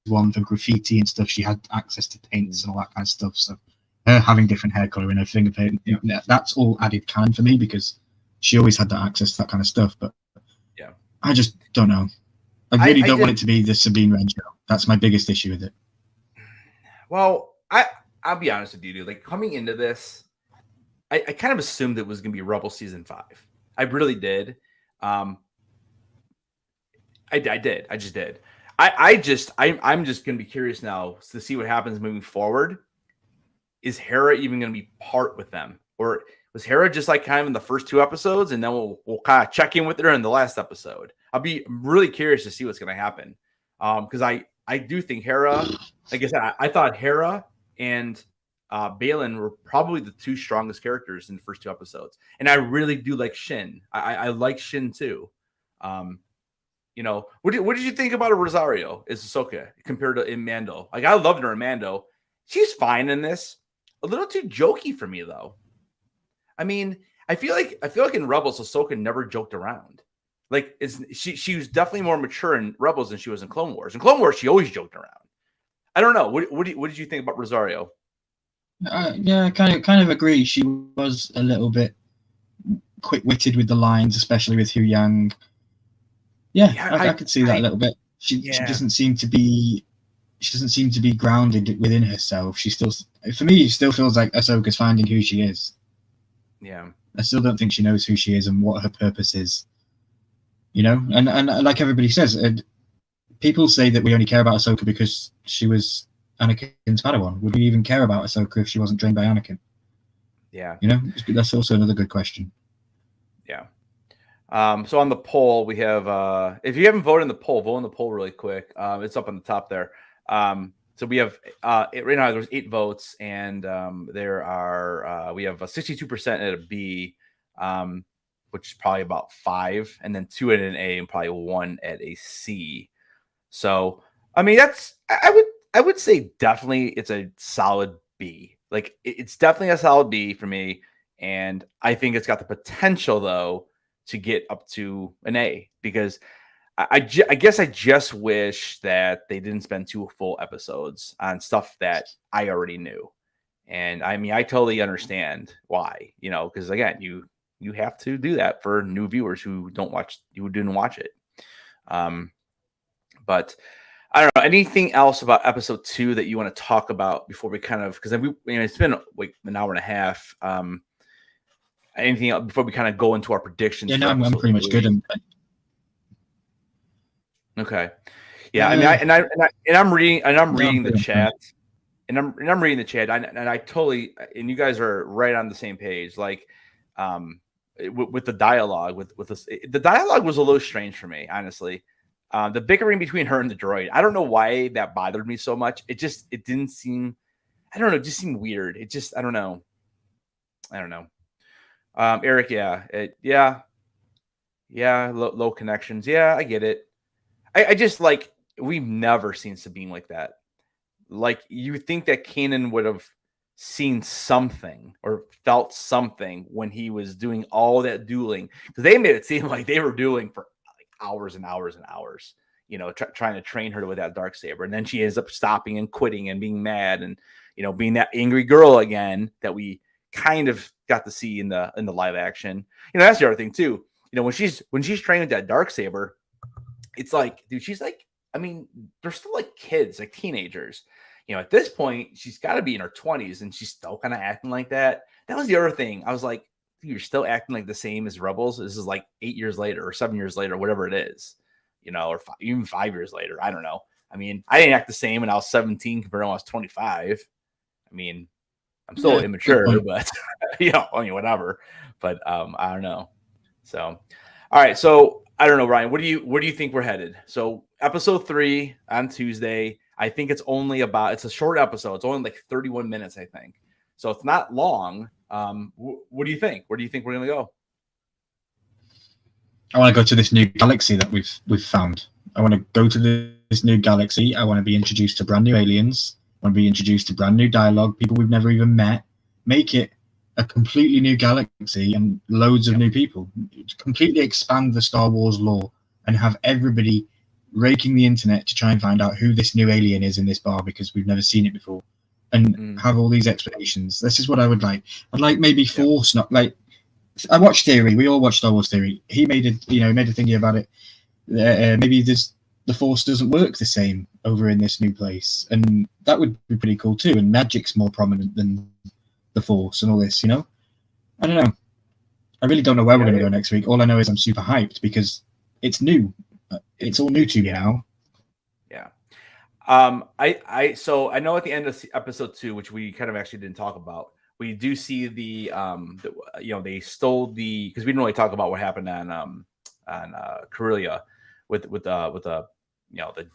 one for graffiti and stuff. She had access to paints and all that kind of stuff. So her having different hair color and her finger paint, that's all added canon for me because she always had that access to that kind of stuff. But yeah, I just don't know. I really don't want it to be the Sabine Wren show. That's my biggest issue with it. Well, I'll be honest with you, dude. Like coming into this, I kind of assumed it was going to be Rebel season 5. I really did. I did. I just did. I'm just going to be curious now to see what happens moving forward. Is Hera even going to be part with them, or was Hera just like kind of in the first 2 episodes, and then we'll kind of check in with her in the last episode? I'll be really curious to see what's going to happen. Because I do think Hera, like I said, I thought Hera and Baylan were probably the 2 strongest characters in the first 2 episodes, and I really do like Shin. I like Shin too. You know, what did you think about Rosario as Ahsoka compared to in Mando? Like I loved her in Mando. She's fine in this. A little too jokey for me though. I mean, I feel like in Rebels, Ahsoka never joked around. Like she was definitely more mature in Rebels than she was in Clone Wars. In Clone Wars, she always joked around. I don't know. What did you think about Rosario? Yeah, kind of agree. She was a little bit quick-witted with the lines, especially with Hu Yang. Yeah, I could see that a little bit. She doesn't seem to be. She doesn't seem to be grounded within herself. She still, for me, it still feels like Ahsoka's finding who she is. Yeah, I still don't think she knows who she is and what her purpose is. You know, and like everybody says, people say that we only care about Ahsoka because she was Anakin's Padawan. Would we even care about Ahsoka if she wasn't trained by Anakin? Yeah. You know, that's also another good question. Yeah. So on the poll, we have, if you haven't voted in the poll, vote in the poll really quick. It's up on the top there. So we have, right now there's 8 votes, and there are, we have a 62% at a B, which is probably about 5, and then 2 at an A, and probably 1 at a C. So, I mean, I would say definitely it's a solid B. Like it's definitely a solid B for me. And I think it's got the potential though to get up to an A, because I guess I just wish that they didn't spend 2 full episodes on stuff that I already knew. And I mean, I totally understand why, you know, because again, you have to do that for new viewers who didn't watch it. But I don't know, anything else about episode 2 that you want to talk about before we kind of, because it's been like an hour and a half. Anything else before we kind of go into our predictions? Yeah, no, I'm pretty much good. Okay. Yeah, I mean, I'm reading the chat, and I'm reading the chat, and I totally, and you guys are right on the same page. Like, with the dialogue, with this, the dialogue was a little strange for me, honestly. The bickering between her and the droid, I don't know why that bothered me so much. It didn't seem, I don't know, it just seemed weird. It just, I don't know. Eric, low connections. Yeah, I get it. I just like, we've never seen Sabine like that. Like, you think that Kanan would have seen something or felt something when he was doing all that dueling, because they made it seem like they were dueling for like hours and hours and hours, you know, trying to train her with that darksaber, and then she ends up stopping and quitting and being mad and, you know, being that angry girl again that we kind of got to see in the live action. You know, that's the other thing too. You know, when she's training with that darksaber, it's like, dude, she's like, I mean, they're still like kids, like teenagers. You know, at this point, she's got to be in her 20s, and she's still kind of acting like that. That was the other thing. I was like, you're still acting like the same as Rebels. This is like 8 years later or 7 years later, whatever it is, or even 5 years later. I don't know. I mean, I didn't act the same when I was 17 compared to when I was 25. I mean, I'm still immature, but whatever. But I don't know. So, all right. So I don't know, Ryan. Where do you think we're headed? So episode 3 on Tuesday. I think it's a short episode. It's only like 31 minutes, I think. So it's not long. What do you think? Where do you think we're gonna go? I want to go to this new galaxy that we've found. I want to go to this new galaxy. I want to be introduced to brand new aliens. I want to be introduced to brand new dialogue, people we've never even met. Make it a completely new galaxy and loads of new people. Completely expand the Star Wars lore and have everybody raking the internet to try and find out who this new alien is in this bar because we've never seen it before. And have all these explanations. This is what I would like. I'd like maybe Force, not like. I watched Theory. We all watched Star Wars Theory. He made a thingy about it. Maybe the Force doesn't work the same over in this new place, and that would be pretty cool too. And magic's more prominent than the Force and all this. I don't know. I really don't know where we're going to go next week. All I know is I'm super hyped because it's new. It's all new to me now. Yeah. So I know at the end of episode 2, which we kind of actually didn't talk about, we do see they stole because we didn't really talk about what happened on Corellia with the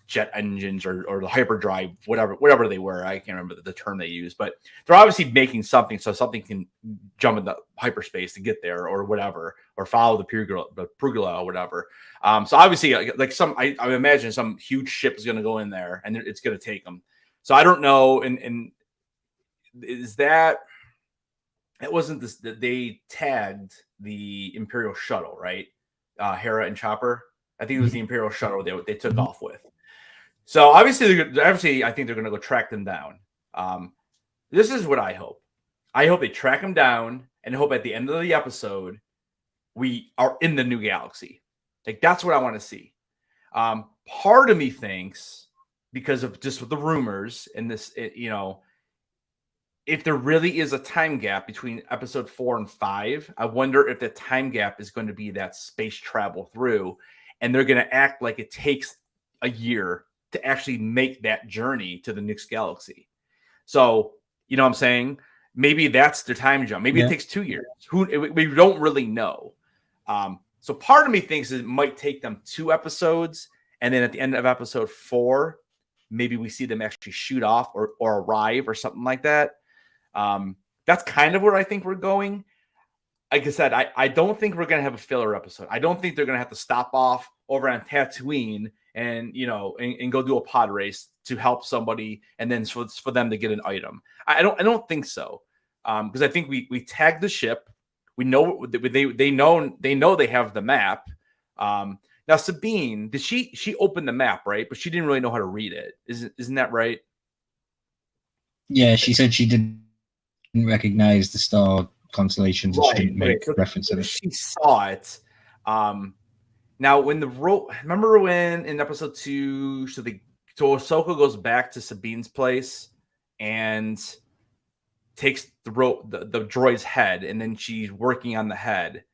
jet engines or the hyperdrive, whatever they were. I can't remember the term they used, but they're obviously making something so something can jump in the hyperspace to get there or whatever, or follow the Prugula or whatever. So obviously, like I imagine some huge ship is going to go in there and it's going to take them. So I don't know. And is that it wasn't this that they tagged the Imperial shuttle, right? Hera and Chopper. I think it was the Imperial shuttle they took off with. So obviously, I think they're going to go track them down. This is what I hope. I hope they track them down, and hope at the end of the episode we are in the new galaxy. Like that's what I want to see. Part of me thinks, because of just with the rumors and this, if there really is a time gap between episode 4 and 5, I wonder if the time gap is going to be that space travel through, and they're going to act like it takes a year to actually make that journey to the next galaxy. So, you know what I'm saying? Maybe that's their time jump. Maybe it takes 2 years. We don't really know. So part of me thinks it might take them 2 episodes, and then at the end of episode 4, maybe we see them actually shoot off or arrive or something like that. That's kind of where I think we're going. Like I said, I don't think we're going to have a filler episode. I don't think they're going to have to stop off over on Tatooine and go do a pod race to help somebody, and then for them to get an item. I don't think so, because I think we tagged the ship. We know they know they have the map. Now Sabine, did she opened the map, right? But she didn't really know how to read it. Isn't that right? Yeah, she said she didn't recognize the star constellations. Right, she didn't make reference to it. She saw it. Now, remember when in episode 2, so Ahsoka goes back to Sabine's place and takes the droid's head, and then she's working on the head.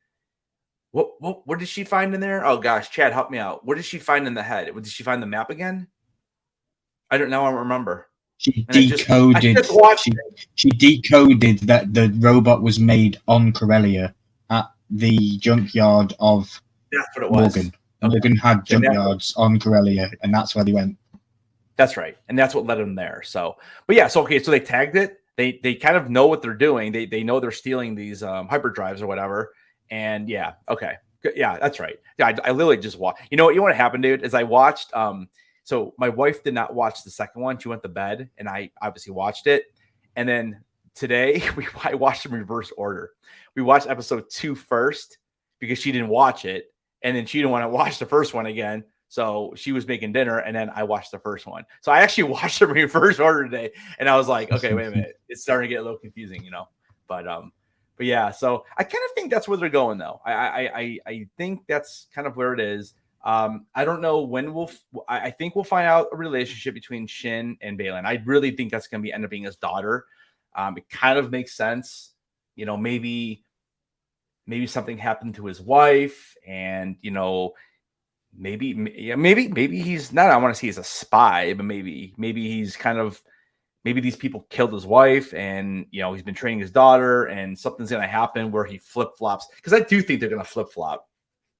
What did she find in there? Oh gosh, Chad, help me out. What did she find in the head? Did she find the map again? I don't remember. She decoded. She decoded that the robot was made on Corellia at the junkyard of that's what it was. Morgan. Okay. Morgan had junkyards on Corellia, and that's where they went. That's right, and that's what led them there. So, but yeah, so they tagged it. They kind of know what they're doing. They know they're stealing these hyperdrives or whatever. And yeah, okay, yeah, that's right. Yeah, I literally just watched. You know what happened, dude? Is I watched. So my wife did not watch the second one. She went to bed, and I obviously watched it. And then today I watched in reverse order. We watched episode 2 first because she didn't watch it, and then she didn't want to watch the first one again. So she was making dinner, and then I watched the first one. So I actually watched them in reverse order today, and I was like, okay, wait a minute, it's starting to get a little confusing, But yeah, so I kind of think that's where they're going, though. I think that's kind of where it is. I don't know when I think we'll find out a relationship between Shin and Baylan. I really think that's going to end up being his daughter. It kind of makes sense, maybe maybe something happened to his wife, and maybe he's not. I want to say he's a spy, but maybe he's maybe these people killed his wife, and he's been training his daughter, and something's gonna happen where he flip flops. Because I do think they're gonna flip flop.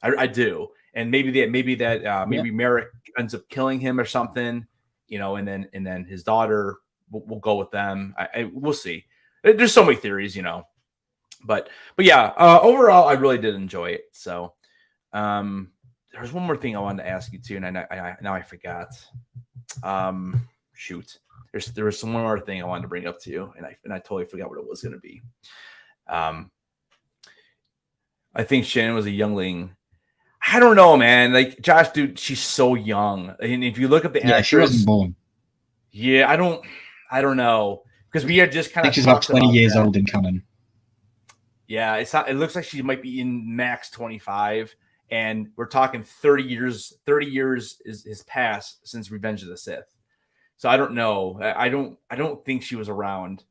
I do, and maybe Merrick ends up killing him or something, and then his daughter will go with them. We'll see. There's so many theories, but yeah. Overall, I really did enjoy it. So, there's one more thing I wanted to ask you too, and now I forgot. Shoot. There was one more thing I wanted to bring up to you, and I totally forgot what it was going to be. I think Shannon was a youngling. I don't know, man. Like Josh, dude, she's so young, and if you look at the actress, she wasn't born. Yeah, I don't know, because we had just kind of. I think she's about 20 years old in canon. Yeah, it's not. It looks like she might be in max 25, and we're talking 30 years. 30 years is passed since Revenge of the Sith. So I don't know. I don't think she was around.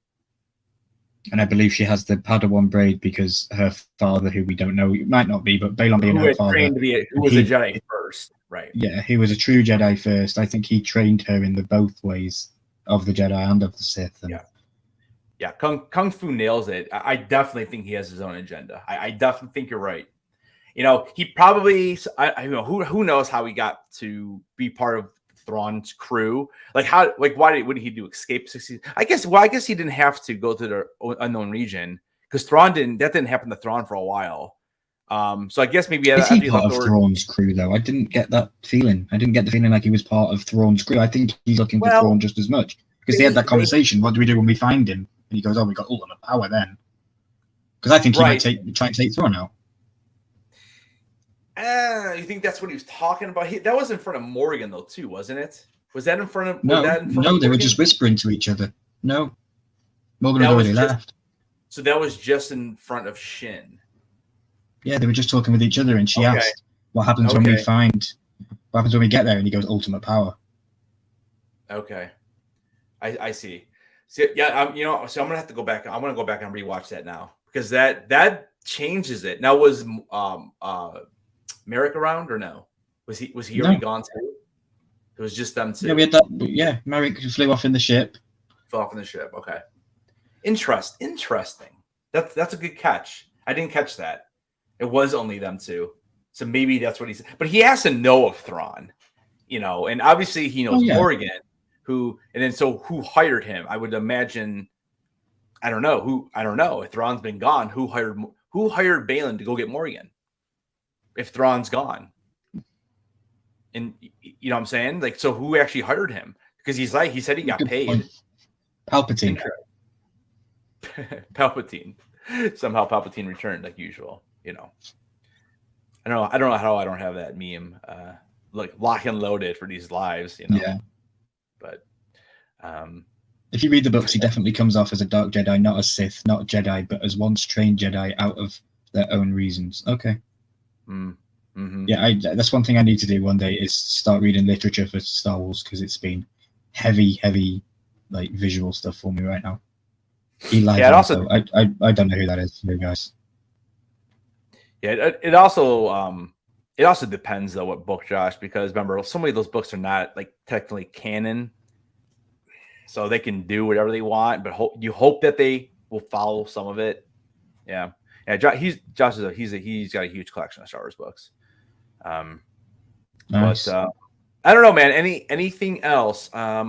And I believe she has the Padawan braid because her father, who we don't know, it might not be, but Balon being her father, who was a Jedi first, right? Yeah, he was a true Jedi first. I think he trained her in the both ways of the Jedi and of the Sith. And yeah. Kung Fu nails it. I definitely think he has his own agenda. I definitely think you're right. He probably. Who knows how he got to be part of Thrawn's crew? Why would he do Escape 60? I guess he didn't have to go to the unknown region because that didn't happen to Thrawn for a while. So I guess maybe is he part of Thrawn's crew though? I didn't get that feeling. I didn't get the feeling like he was part of Thrawn's crew. I think he's looking for Thrawn just as much because they had that conversation. What do we do when we find him? And he goes, "Oh, we got ultimate power then." Because I think he might try and take Thrawn out. You think that's what he was talking about? That was in front of Morgan, though, too, wasn't it? Was that in front of? No, they were just whispering to each other. No, Morgan had already left. So that was just in front of Shin. Yeah, they were just talking with each other, and she asked, "What happens when we find? What happens when we get there?" And he goes, "Ultimate power." Okay, I see. See, yeah, so I'm gonna have to go back. I'm gonna go back and rewatch that now because that changes it. Now was Merrick around or no? Was he already gone too? It was just them two. Yeah, we had that. Yeah, Merrick flew off in the ship. Flew off in the ship. Okay. Interesting. That's a good catch. I didn't catch that. It was only them two. So maybe that's what he said. But he has to know of Thrawn, and obviously he knows Morgan, who hired him? I would imagine. I don't know. If Thrawn's been gone, who hired Balon to go get Morgan? If Thrawn's gone. And you know what I'm saying? So who actually hired him? Because he said he got paid. Palpatine. Palpatine. Somehow Palpatine returned like usual, I don't know how I don't have that meme lock and loaded for these lives, Yeah. But if you read the books, he definitely comes off as a dark Jedi, not a Sith, not a Jedi, but as once trained Jedi out of their own reasons. Okay. Mm-hmm. Yeah, that's one thing I need to do one day is start reading literature for Star Wars because it's been heavy visual stuff for me right now. Eli, I don't know who that is, you guys. Yeah, it also depends though what book, Josh, because remember so many of those books are not technically canon, so they can do whatever they want, but you hope that they will follow some of it. Yeah. Yeah, he's got a huge collection of Star Wars books. Nice. But I don't know, man. Anything else? I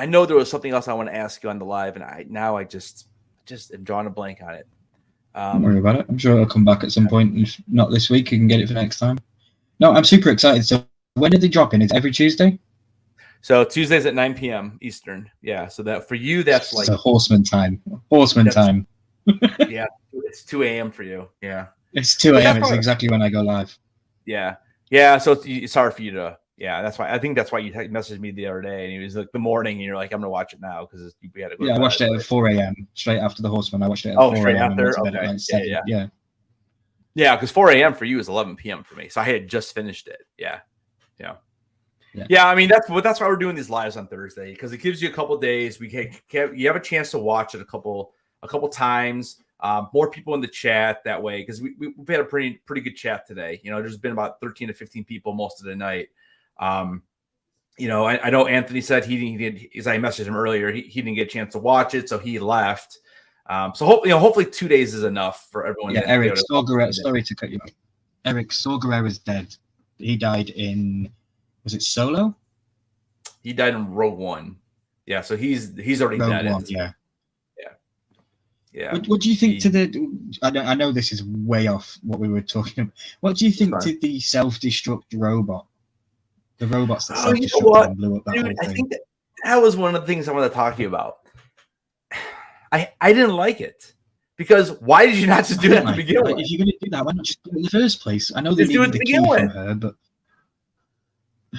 know there was something else I want to ask you on the live, and I just am drawing a blank on it. Don't worry about it. I'm sure it'll come back at some point. If not this week, you can get it for next time. No, I'm super excited. So when are they dropping? Is it every Tuesday? So Tuesdays at 9 p.m. Eastern. Yeah. So that for you, that's it's a horseman time. Time. Yeah. It's 2 a.m. for you. Yeah. It's 2 a.m. It's exactly when I go live. Yeah. Yeah. So it's hard for you to. Yeah. That's why. I think that's why you messaged me the other day, and it was the morning, and you're like, "I'm gonna watch it now because we had to go." Yeah, I watched it at 4 a.m. straight after the Horseman. I watched it at 4 a.m. Okay. Yeah. Because 4 a.m. for you is 11 p.m. for me, so I had just finished it. Yeah. I mean, that's why we're doing these lives on Thursday because it gives you a couple days. You have a chance to watch it a couple times. More people in the chat that way, because we've had a pretty good chat today. There's been about 13 to 15 people most of the night. I know Anthony said he did, as I messaged him earlier, he didn't get a chance to watch it, so he left. So hopefully 2 days is enough for everyone. Yeah, Eric Saw Gerrera, sorry to cut you off. Eric Saw Gerrera is dead. He died in, was it Solo? He died in Rogue One. Yeah, so he's already Rogue dead. One, yeah. Yeah. What do you think to the? I know this is way off what we were talking about. What do you think to the self-destruct robot? The robots that self-destructed and blew up that whole thing. I think that was one of the things I wanted to talk to you about. I didn't like it because why did you not just do that to begin with? If you're going to do that, why not just do it in the first place? I know they needed the key from her, but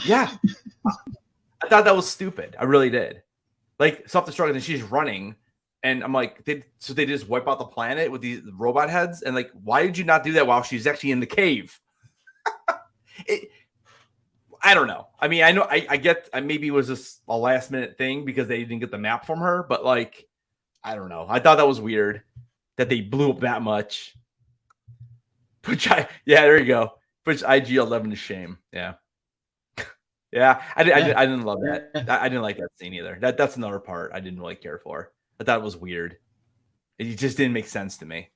yeah, I thought that was stupid. I really did. Like self-destruct, and she's running. And I'm like, they just wipe out the planet with these robot heads? And like, why did you not do that while she's actually in the cave? I don't know. I mean, I know I get maybe it was just a last minute thing because they didn't get the map from her, but like, I don't know. I thought that was weird that they blew up that much. There you go. Puts IG-11 to shame. Yeah. Yeah. I didn't love that. I didn't like that scene either. That's another part I didn't really care for. I thought it was weird. It just didn't make sense to me.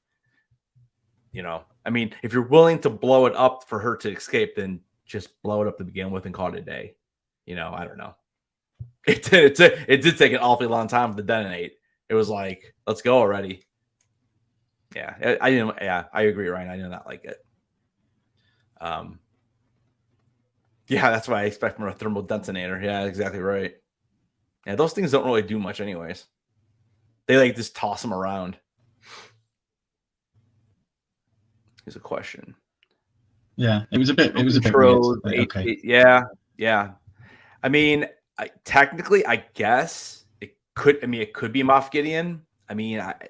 I mean, if you're willing to blow it up for her to escape, then just blow it up to begin with and call it a day. I don't know. It did take an awfully long time to detonate. It was like, let's go already. Yeah, I didn't. Yeah, I agree, Ryan. I did not like it. Yeah, that's what I expect from a thermal detonator. Yeah, exactly right. Yeah, those things don't really do much, anyways. They like just toss them around. Here's a question. Yeah, it was a bit weird. Okay. Yeah. I mean, technically, I guess it could. I mean, it could be Moff Gideon. I mean, at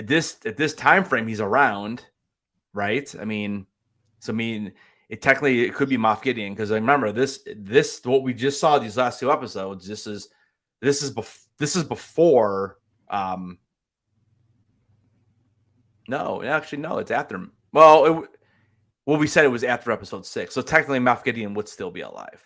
this time frame, he's around, right? I mean, it technically it could be Moff Gideon because I remember this what we just saw these last two episodes. This is before. No, it's after. Well, we said it was after episode 6, so technically Moff Gideon would still be alive.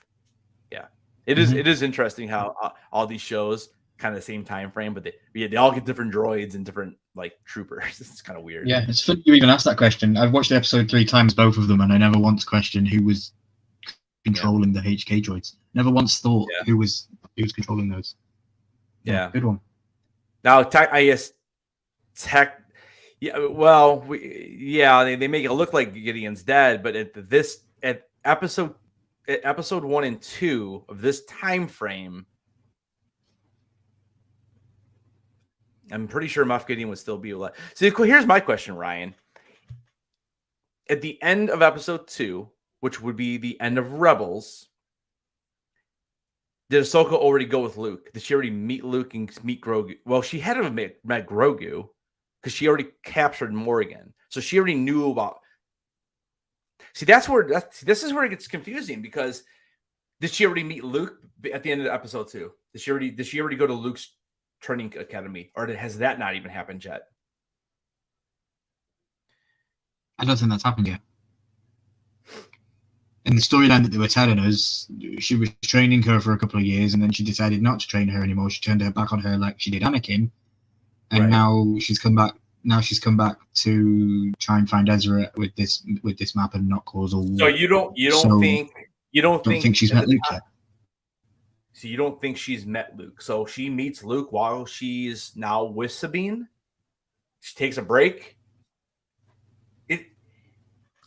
Yeah, it is. It is interesting how all these shows kind of the same time frame, but they all get different droids and different like troopers. It's kind of weird. Yeah, it's funny you even asked that question. I've watched the episode 3 times, both of them, and I never once questioned who was controlling the HK droids. Never once thought who was controlling those. Yeah, good one. Now, I guess yeah. Well, they make it look like Gideon's dead, but at episode 1 and 2 of this time frame, I'm pretty sure Moff Gideon would still be alive. So here's my question, Ryan. At the end of episode 2, which would be the end of Rebels, did Ahsoka already go with Luke? Did she already meet Luke and meet Grogu? Well, she had to have met Grogu because she already captured Morgan. So she already knew about. See, this is where it gets confusing because did she already meet Luke at the end of episode 2? Did she already go to Luke's training academy, or has that not even happened yet? I don't think that's happened yet. In the storyline that they were telling us, she was training her for a couple of years, and then she decided not to train her anymore. She turned her back on her like she did Anakin, and now she's come back. Now she's come back to try and find Ezra with this map and not cause a war. So you don't think she's met Luke yet? So you don't think she's met Luke? So she meets Luke while she's now with Sabine. She takes a break.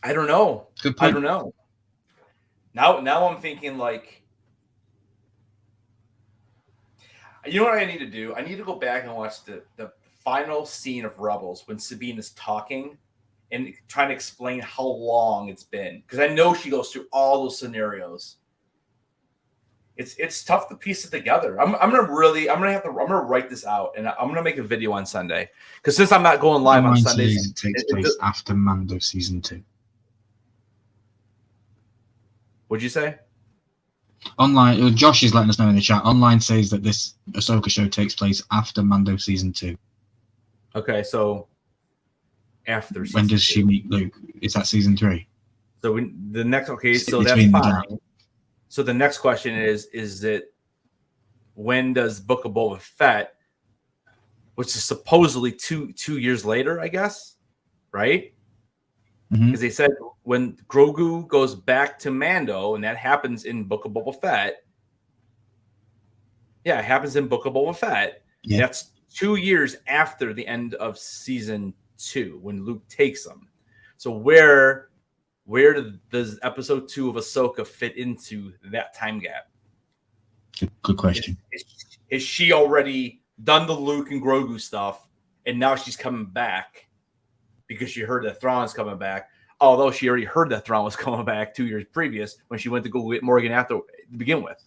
I don't know. Good point. I don't know. Now I'm thinking like, you know what I need to do? I need to go back and watch the final scene of Rebels when Sabine is talking and trying to explain how long it's been, because I know she goes through all those scenarios. It's tough to piece it together. I'm gonna write this out and I'm gonna make a video on Sunday, because since I'm not going live on Sundays, it takes place after Mando season 2. What'd you say? Online, Josh is letting us know in the chat. Online says that this Ahsoka show takes place after Mando season 2. Okay, so after When does season she 2. meet Luke? Is that season 3? So the next, okay, Is it so that's between fine. them? So the next question is it when does Book of Boba Fett, which is supposedly two years later, I guess, right? Because they said when Grogu goes back to Mando, and that happens in Book of Boba Fett. Yeah, it happens in Book of Boba Fett. Yeah. That's 2 years after the end of season 2 when Luke takes them. So where does episode 2 of Ahsoka fit into that time gap? Good question. Is she already done the Luke and Grogu stuff, and now she's coming back because she heard that Thrawn's coming back? Although she already heard that Thrawn was coming back 2 years previous when she went to go get Morgan after to begin with.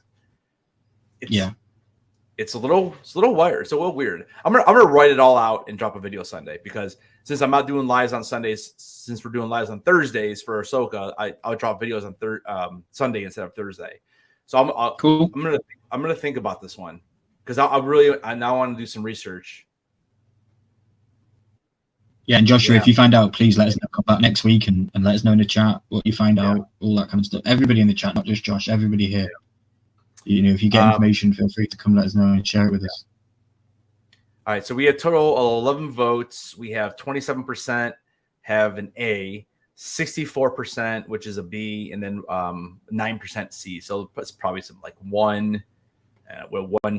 It's a little wired. It's a little weird. I'm gonna write it all out and drop a video Sunday, because since I'm not doing lives on Sundays, since we're doing lives on Thursdays for Ahsoka, I'll drop videos on Sunday instead of Thursday. So cool. I'm gonna think about this one, because I now want to do some research. Yeah, and Joshua, if you find out, please let us know. Come back next week and let us know in the chat what you find out, all that kind of stuff. Everybody in the chat, not just Josh, everybody here. You know, if you get information, feel free to come let us know and share it with us. All right, so we have total of 11 votes. We have 27% have an A, 64%, which is a B, and then 9% C. So it's probably some like 1,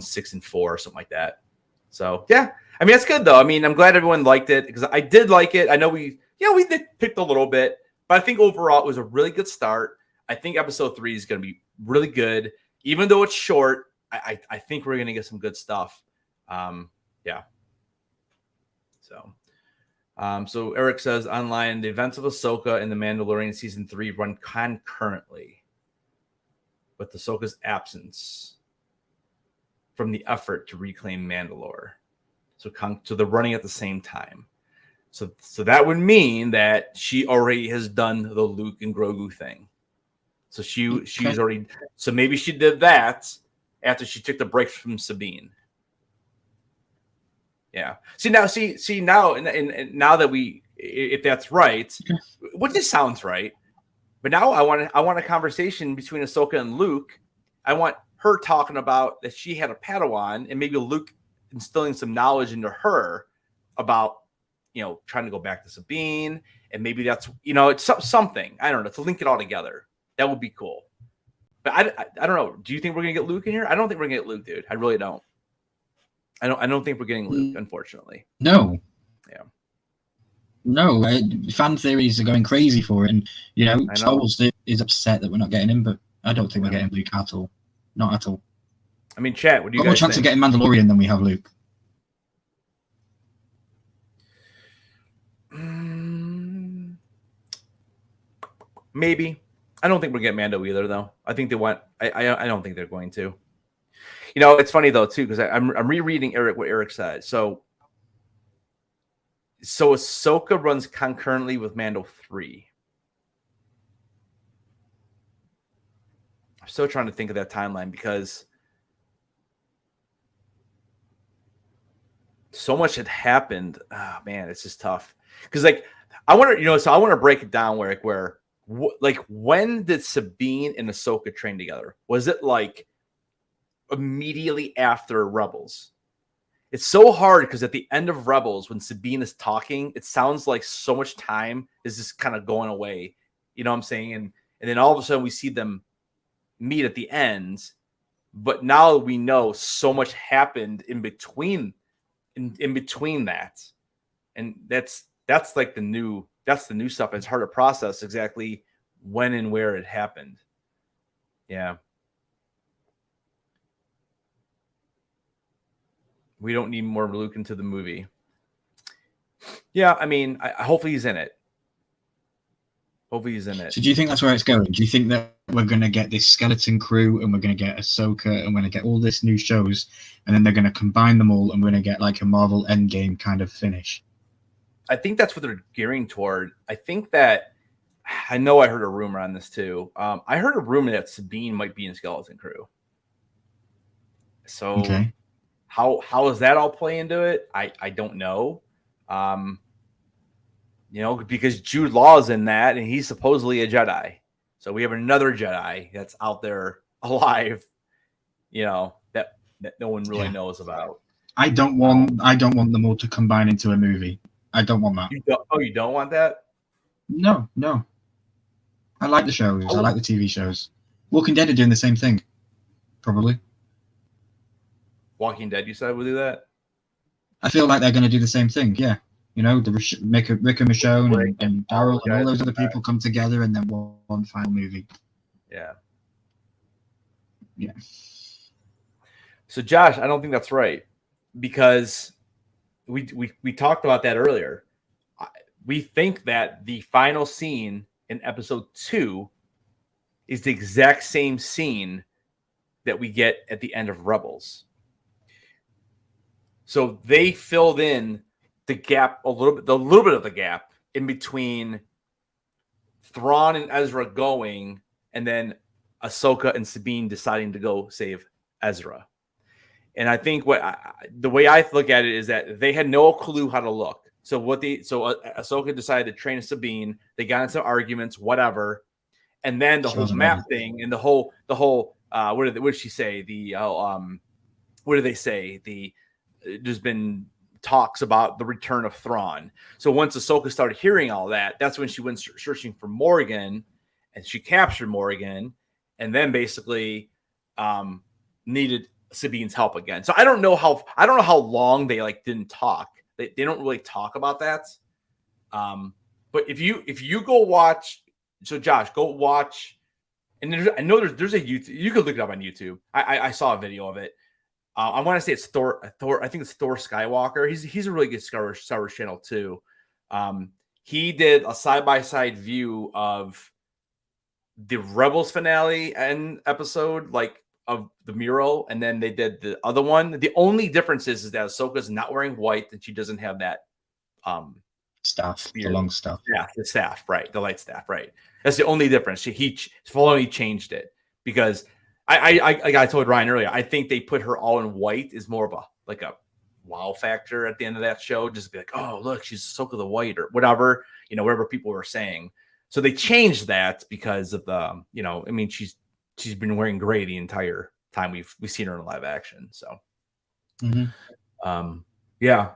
6, and 4 or something like that. So yeah, I mean, that's good though. I mean, I'm glad everyone liked it, because I did like it. I know we did pick a little bit, but I think overall it was a really good start. I think episode 3 is going to be really good. Even though it's short, I think we're going to get some good stuff. Yeah. So Eric says online, the events of Ahsoka and The Mandalorian season 3 run concurrently, with Ahsoka's absence from the effort to reclaim Mandalore. So they're running at the same time. So that would mean that she already has done the Luke and Grogu thing. So she's already. So maybe she did that after she took the break from Sabine. Yeah. See now, and now that if that's right, which just sounds right, but now I want a conversation between Ahsoka and Luke. I want her talking about that she had a Padawan, and maybe Luke instilling some knowledge into her about trying to go back to Sabine, and maybe that's it's something, I don't know, to link it all together. That would be cool. But I don't know. Do you think we're gonna get Luke in here? I don't think we're gonna get Luke, dude. I really don't. I don't think we're getting Luke, unfortunately. No. Yeah. No. Fan theories are going crazy for it, and Star Wars is upset that we're not getting him, but I don't think we're getting Luke at all. Not at all. I mean, chat. What do you guys more chance think? of getting Mandalorian than we have Luke. Maybe. I don't think we're getting Mando either, though. I think they want. I don't think they're going to. It's funny though too, because I'm rereading what Eric said. So Ahsoka runs concurrently with Mando 3. I'm still trying to think of that timeline, because so much had happened. Oh man, it's just tough. Because I want to, so I want to break it down where when did Sabine and Ahsoka train together? Was it like immediately after Rebels? It's so hard, because at the end of Rebels, when Sabine is talking, it sounds like so much time is just kind of going away. You know what I'm saying? And then all of a sudden we see them meet at the end, but now we know so much happened in between that, and that's like the new stuff. It's hard to process exactly when and where it happened. Yeah. We don't need more Luke into the movie. Yeah, I mean, hopefully he's in it. Hopefully he's in it. So do you think that's where it's going? Do you think that we're going to get this skeleton crew, and we're going to get Ahsoka, and we're going to get all this new shows, and then they're going to combine them all, and we're going to get like a Marvel Endgame kind of finish? I think that's what they're gearing toward. I think that I know I heard a rumor on this too. I heard a rumor that Sabine might be in Skeleton Crew. So how does that all play into it? I don't know. Because Jude Law's in that, and he's supposedly a Jedi. So we have another Jedi that's out there alive, that no one really knows about. I don't want them all to combine into a movie. I don't want that. You don't want that? No. I like the shows. I like the TV shows. Walking Dead are doing the same thing, probably. Walking Dead, you said would do that? I feel like they're going to do the same thing. Yeah, make a Rick and Michonne and Daryl and all those other people come together, and then one final movie. Yeah. Yeah. So Josh, I don't think that's right, because we talked about that earlier. We think that the final scene in episode 2 is the exact same scene that we get at the end of Rebels. So they filled in the gap a little bit of the gap in between Thrawn and Ezra going, and then Ahsoka and Sabine deciding to go save Ezra. And I think the way I look at it is that they had no clue how to look. So Ahsoka decided to train Sabine. They got into arguments, whatever, and then the whole map thing and the whole what did she say? What did they say? There's been talks about the return of Thrawn. So once Ahsoka started hearing all that, that's when she went searching for Morgan, and she captured Morgan, and then basically needed Sabine's help again. So I don't know how long they didn't talk. They don't really talk about that. But if you go watch, so Josh, go watch, and I know there's a YouTube. You could look it up on YouTube. I saw a video of it. I want to say it's Thor. I think it's Thor Skywalker. He's a really good Star Wars channel too. He did a side-by-side view of the Rebels finale and episode, of the mural, and then they did the other one. The only difference is that Ahsoka's not wearing white, and she doesn't have that staff, the long staff. Yeah, the staff, right? The light staff, right? That's the only difference. He fully changed it, because I told Ryan earlier, I think they put her all in white is more of a wow factor at the end of that show. Just be like, oh, look, she's Ahsoka the White, or whatever, whatever people were saying. So they changed that because of the, she's been wearing gray the entire time we've seen her in live action. So, yeah.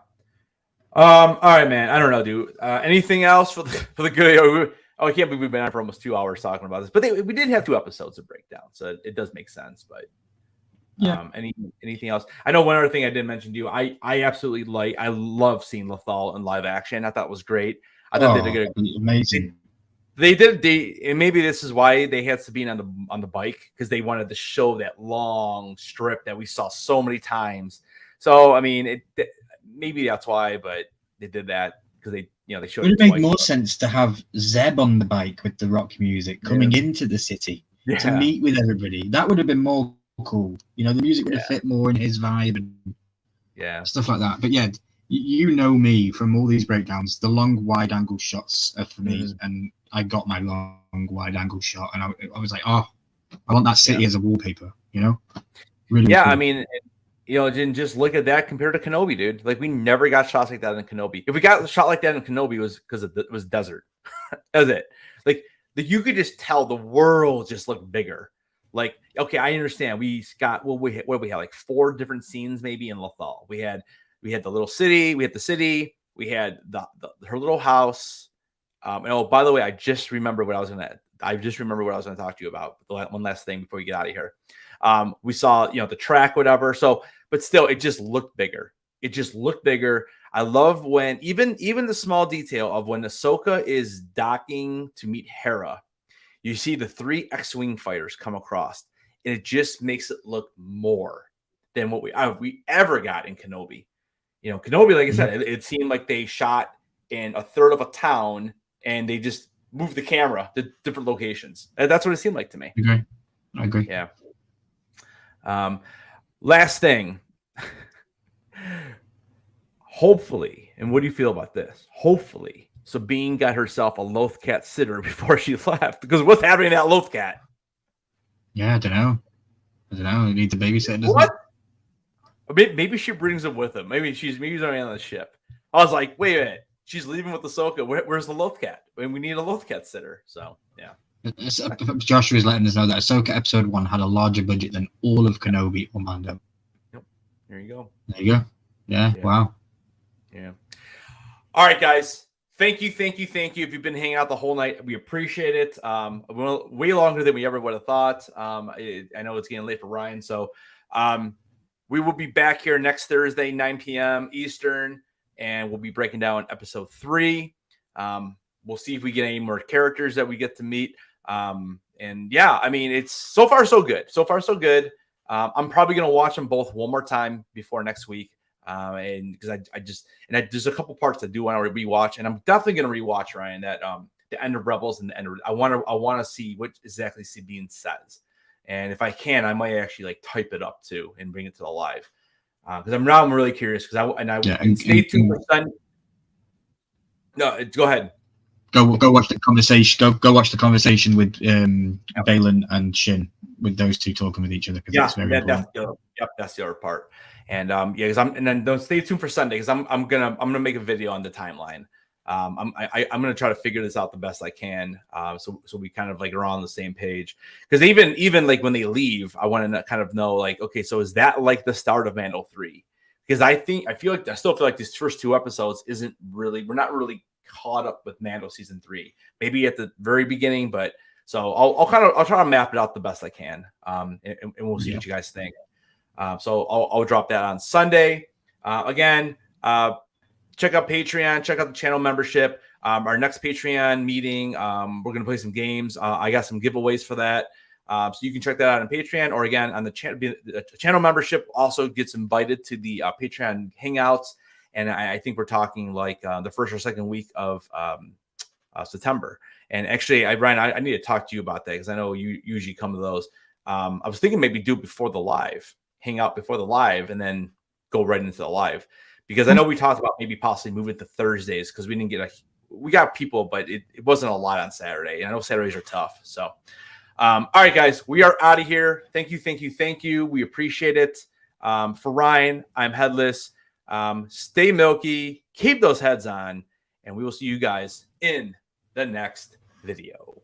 All right, man. I don't know, dude. Anything else for the good? I can't believe we've been on for almost 2 hours talking about this, but we did have 2 episodes to break down, so it does make sense. But yeah, anything else? I know one other thing I didn't mention to you. I absolutely I love seeing Lothal in live action. I thought it was great. I thought they did amazing. They did. And maybe this is why they had Sabine on the bike, because they wanted to show that long strip that we saw so many times. So maybe that's why, but they did that because they showed. It would make more sense to have Zeb on the bike with the rock music coming into the city to meet with everybody. That would have been more cool. The music would have fit more in his vibe and stuff like that. But yeah, you know me from all these breakdowns. The long wide angle shots are for me, and I got my long wide angle shot, and I was like, oh, I want that city as a wallpaper. Really. Yeah, cool. Just look at that compared to Kenobi, dude. We never got shots like that in Kenobi. If we got a shot like that in Kenobi, it was because it was desert. That was it. You could just tell the world just looked bigger. Okay, I understand. We got what we had 4 different scenes maybe in Lothal. We had the little city. We had the city. We had her little house. And by the way, I just remembered what I was going to talk to you about. One last thing before we get out of here. We saw, the track, whatever. So, but still, it just looked bigger. I love when even the small detail of when Ahsoka is docking to meet Hera, you see the 3 X-Wing fighters come across, and it just makes it look more than what we ever got in Kenobi. Kenobi, like I said, it seemed like they shot in a third of a town, and they just moved the camera to different locations. That's what it seemed like to me. Okay. I agree. Yeah. Last thing. Hopefully, and what do you feel about this? Hopefully, Sabine got herself a loth-cat sitter before she left. Because what's happening to that loth-cat? Yeah, I don't know. It needs a babysitter, doesn't what? Maybe she brings him with him. Maybe he's already on the ship. I was like, wait a minute, she's leaving with Ahsoka. Where's the loth-cat? And we need a loth-cat sitter. So yeah. Josh was letting us know that Ahsoka episode 1 had a larger budget than all of Kenobi or Mando. Yep. There you go. There you go. Yeah. Wow. Yeah. All right, guys. Thank you. If you've been hanging out the whole night, we appreciate it. Way longer than we ever would have thought. I know it's getting late for Ryan, so we will be back here next Thursday, 9 p.m. Eastern, and we'll be breaking down episode 3. We'll see if we get any more characters that we get to meet. And yeah, I mean, it's so far so good. I'm probably gonna watch them both one more time before next week. And because there's a couple parts I do want to rewatch, and I'm definitely going to rewatch, Ryan, that the end of Rebels and the end of, I want to see what exactly Sabine says, and if I can, I might actually like type it up too and bring it to the live, because I'm really curious because stay tuned for Sunday. No, go ahead. Go watch the conversation. Go watch the conversation with Baylan and Shin, with those two talking with each other. That's the other part. And then don't stay tuned for Sunday because I'm gonna make a video on the timeline. I'm gonna try to figure this out the best I can. So we kind of like are on the same page. Because even like when they leave, I want to kind of know like, okay, so is that like the start of Mando 3? Because I still feel like these first 2 episodes we're not really caught up with Mando season 3. Maybe at the very beginning, but so I'll try to map it out the best I can. And we'll see what you guys think. So I'll drop that on Sunday. Again, check out Patreon, check out the channel membership. Our next Patreon meeting, we're going to play some games. I got some giveaways for that. So you can check that out on Patreon, or again, on the channel membership also gets invited to the Patreon hangouts. And I think we're talking like the first or second week of September. And actually, Ryan, I need to talk to you about that because I know you usually come to those. I was thinking maybe do it before the live. Hang out before the live and then go right into the live, because I know we talked about maybe possibly moving to Thursdays because we got people, but it wasn't a lot on Saturday. And I know Saturdays are tough. So, all right, guys, we are out of here. Thank you. We appreciate it. For Ryan, I'm Headless. Stay milky, keep those heads on, and we will see you guys in the next video.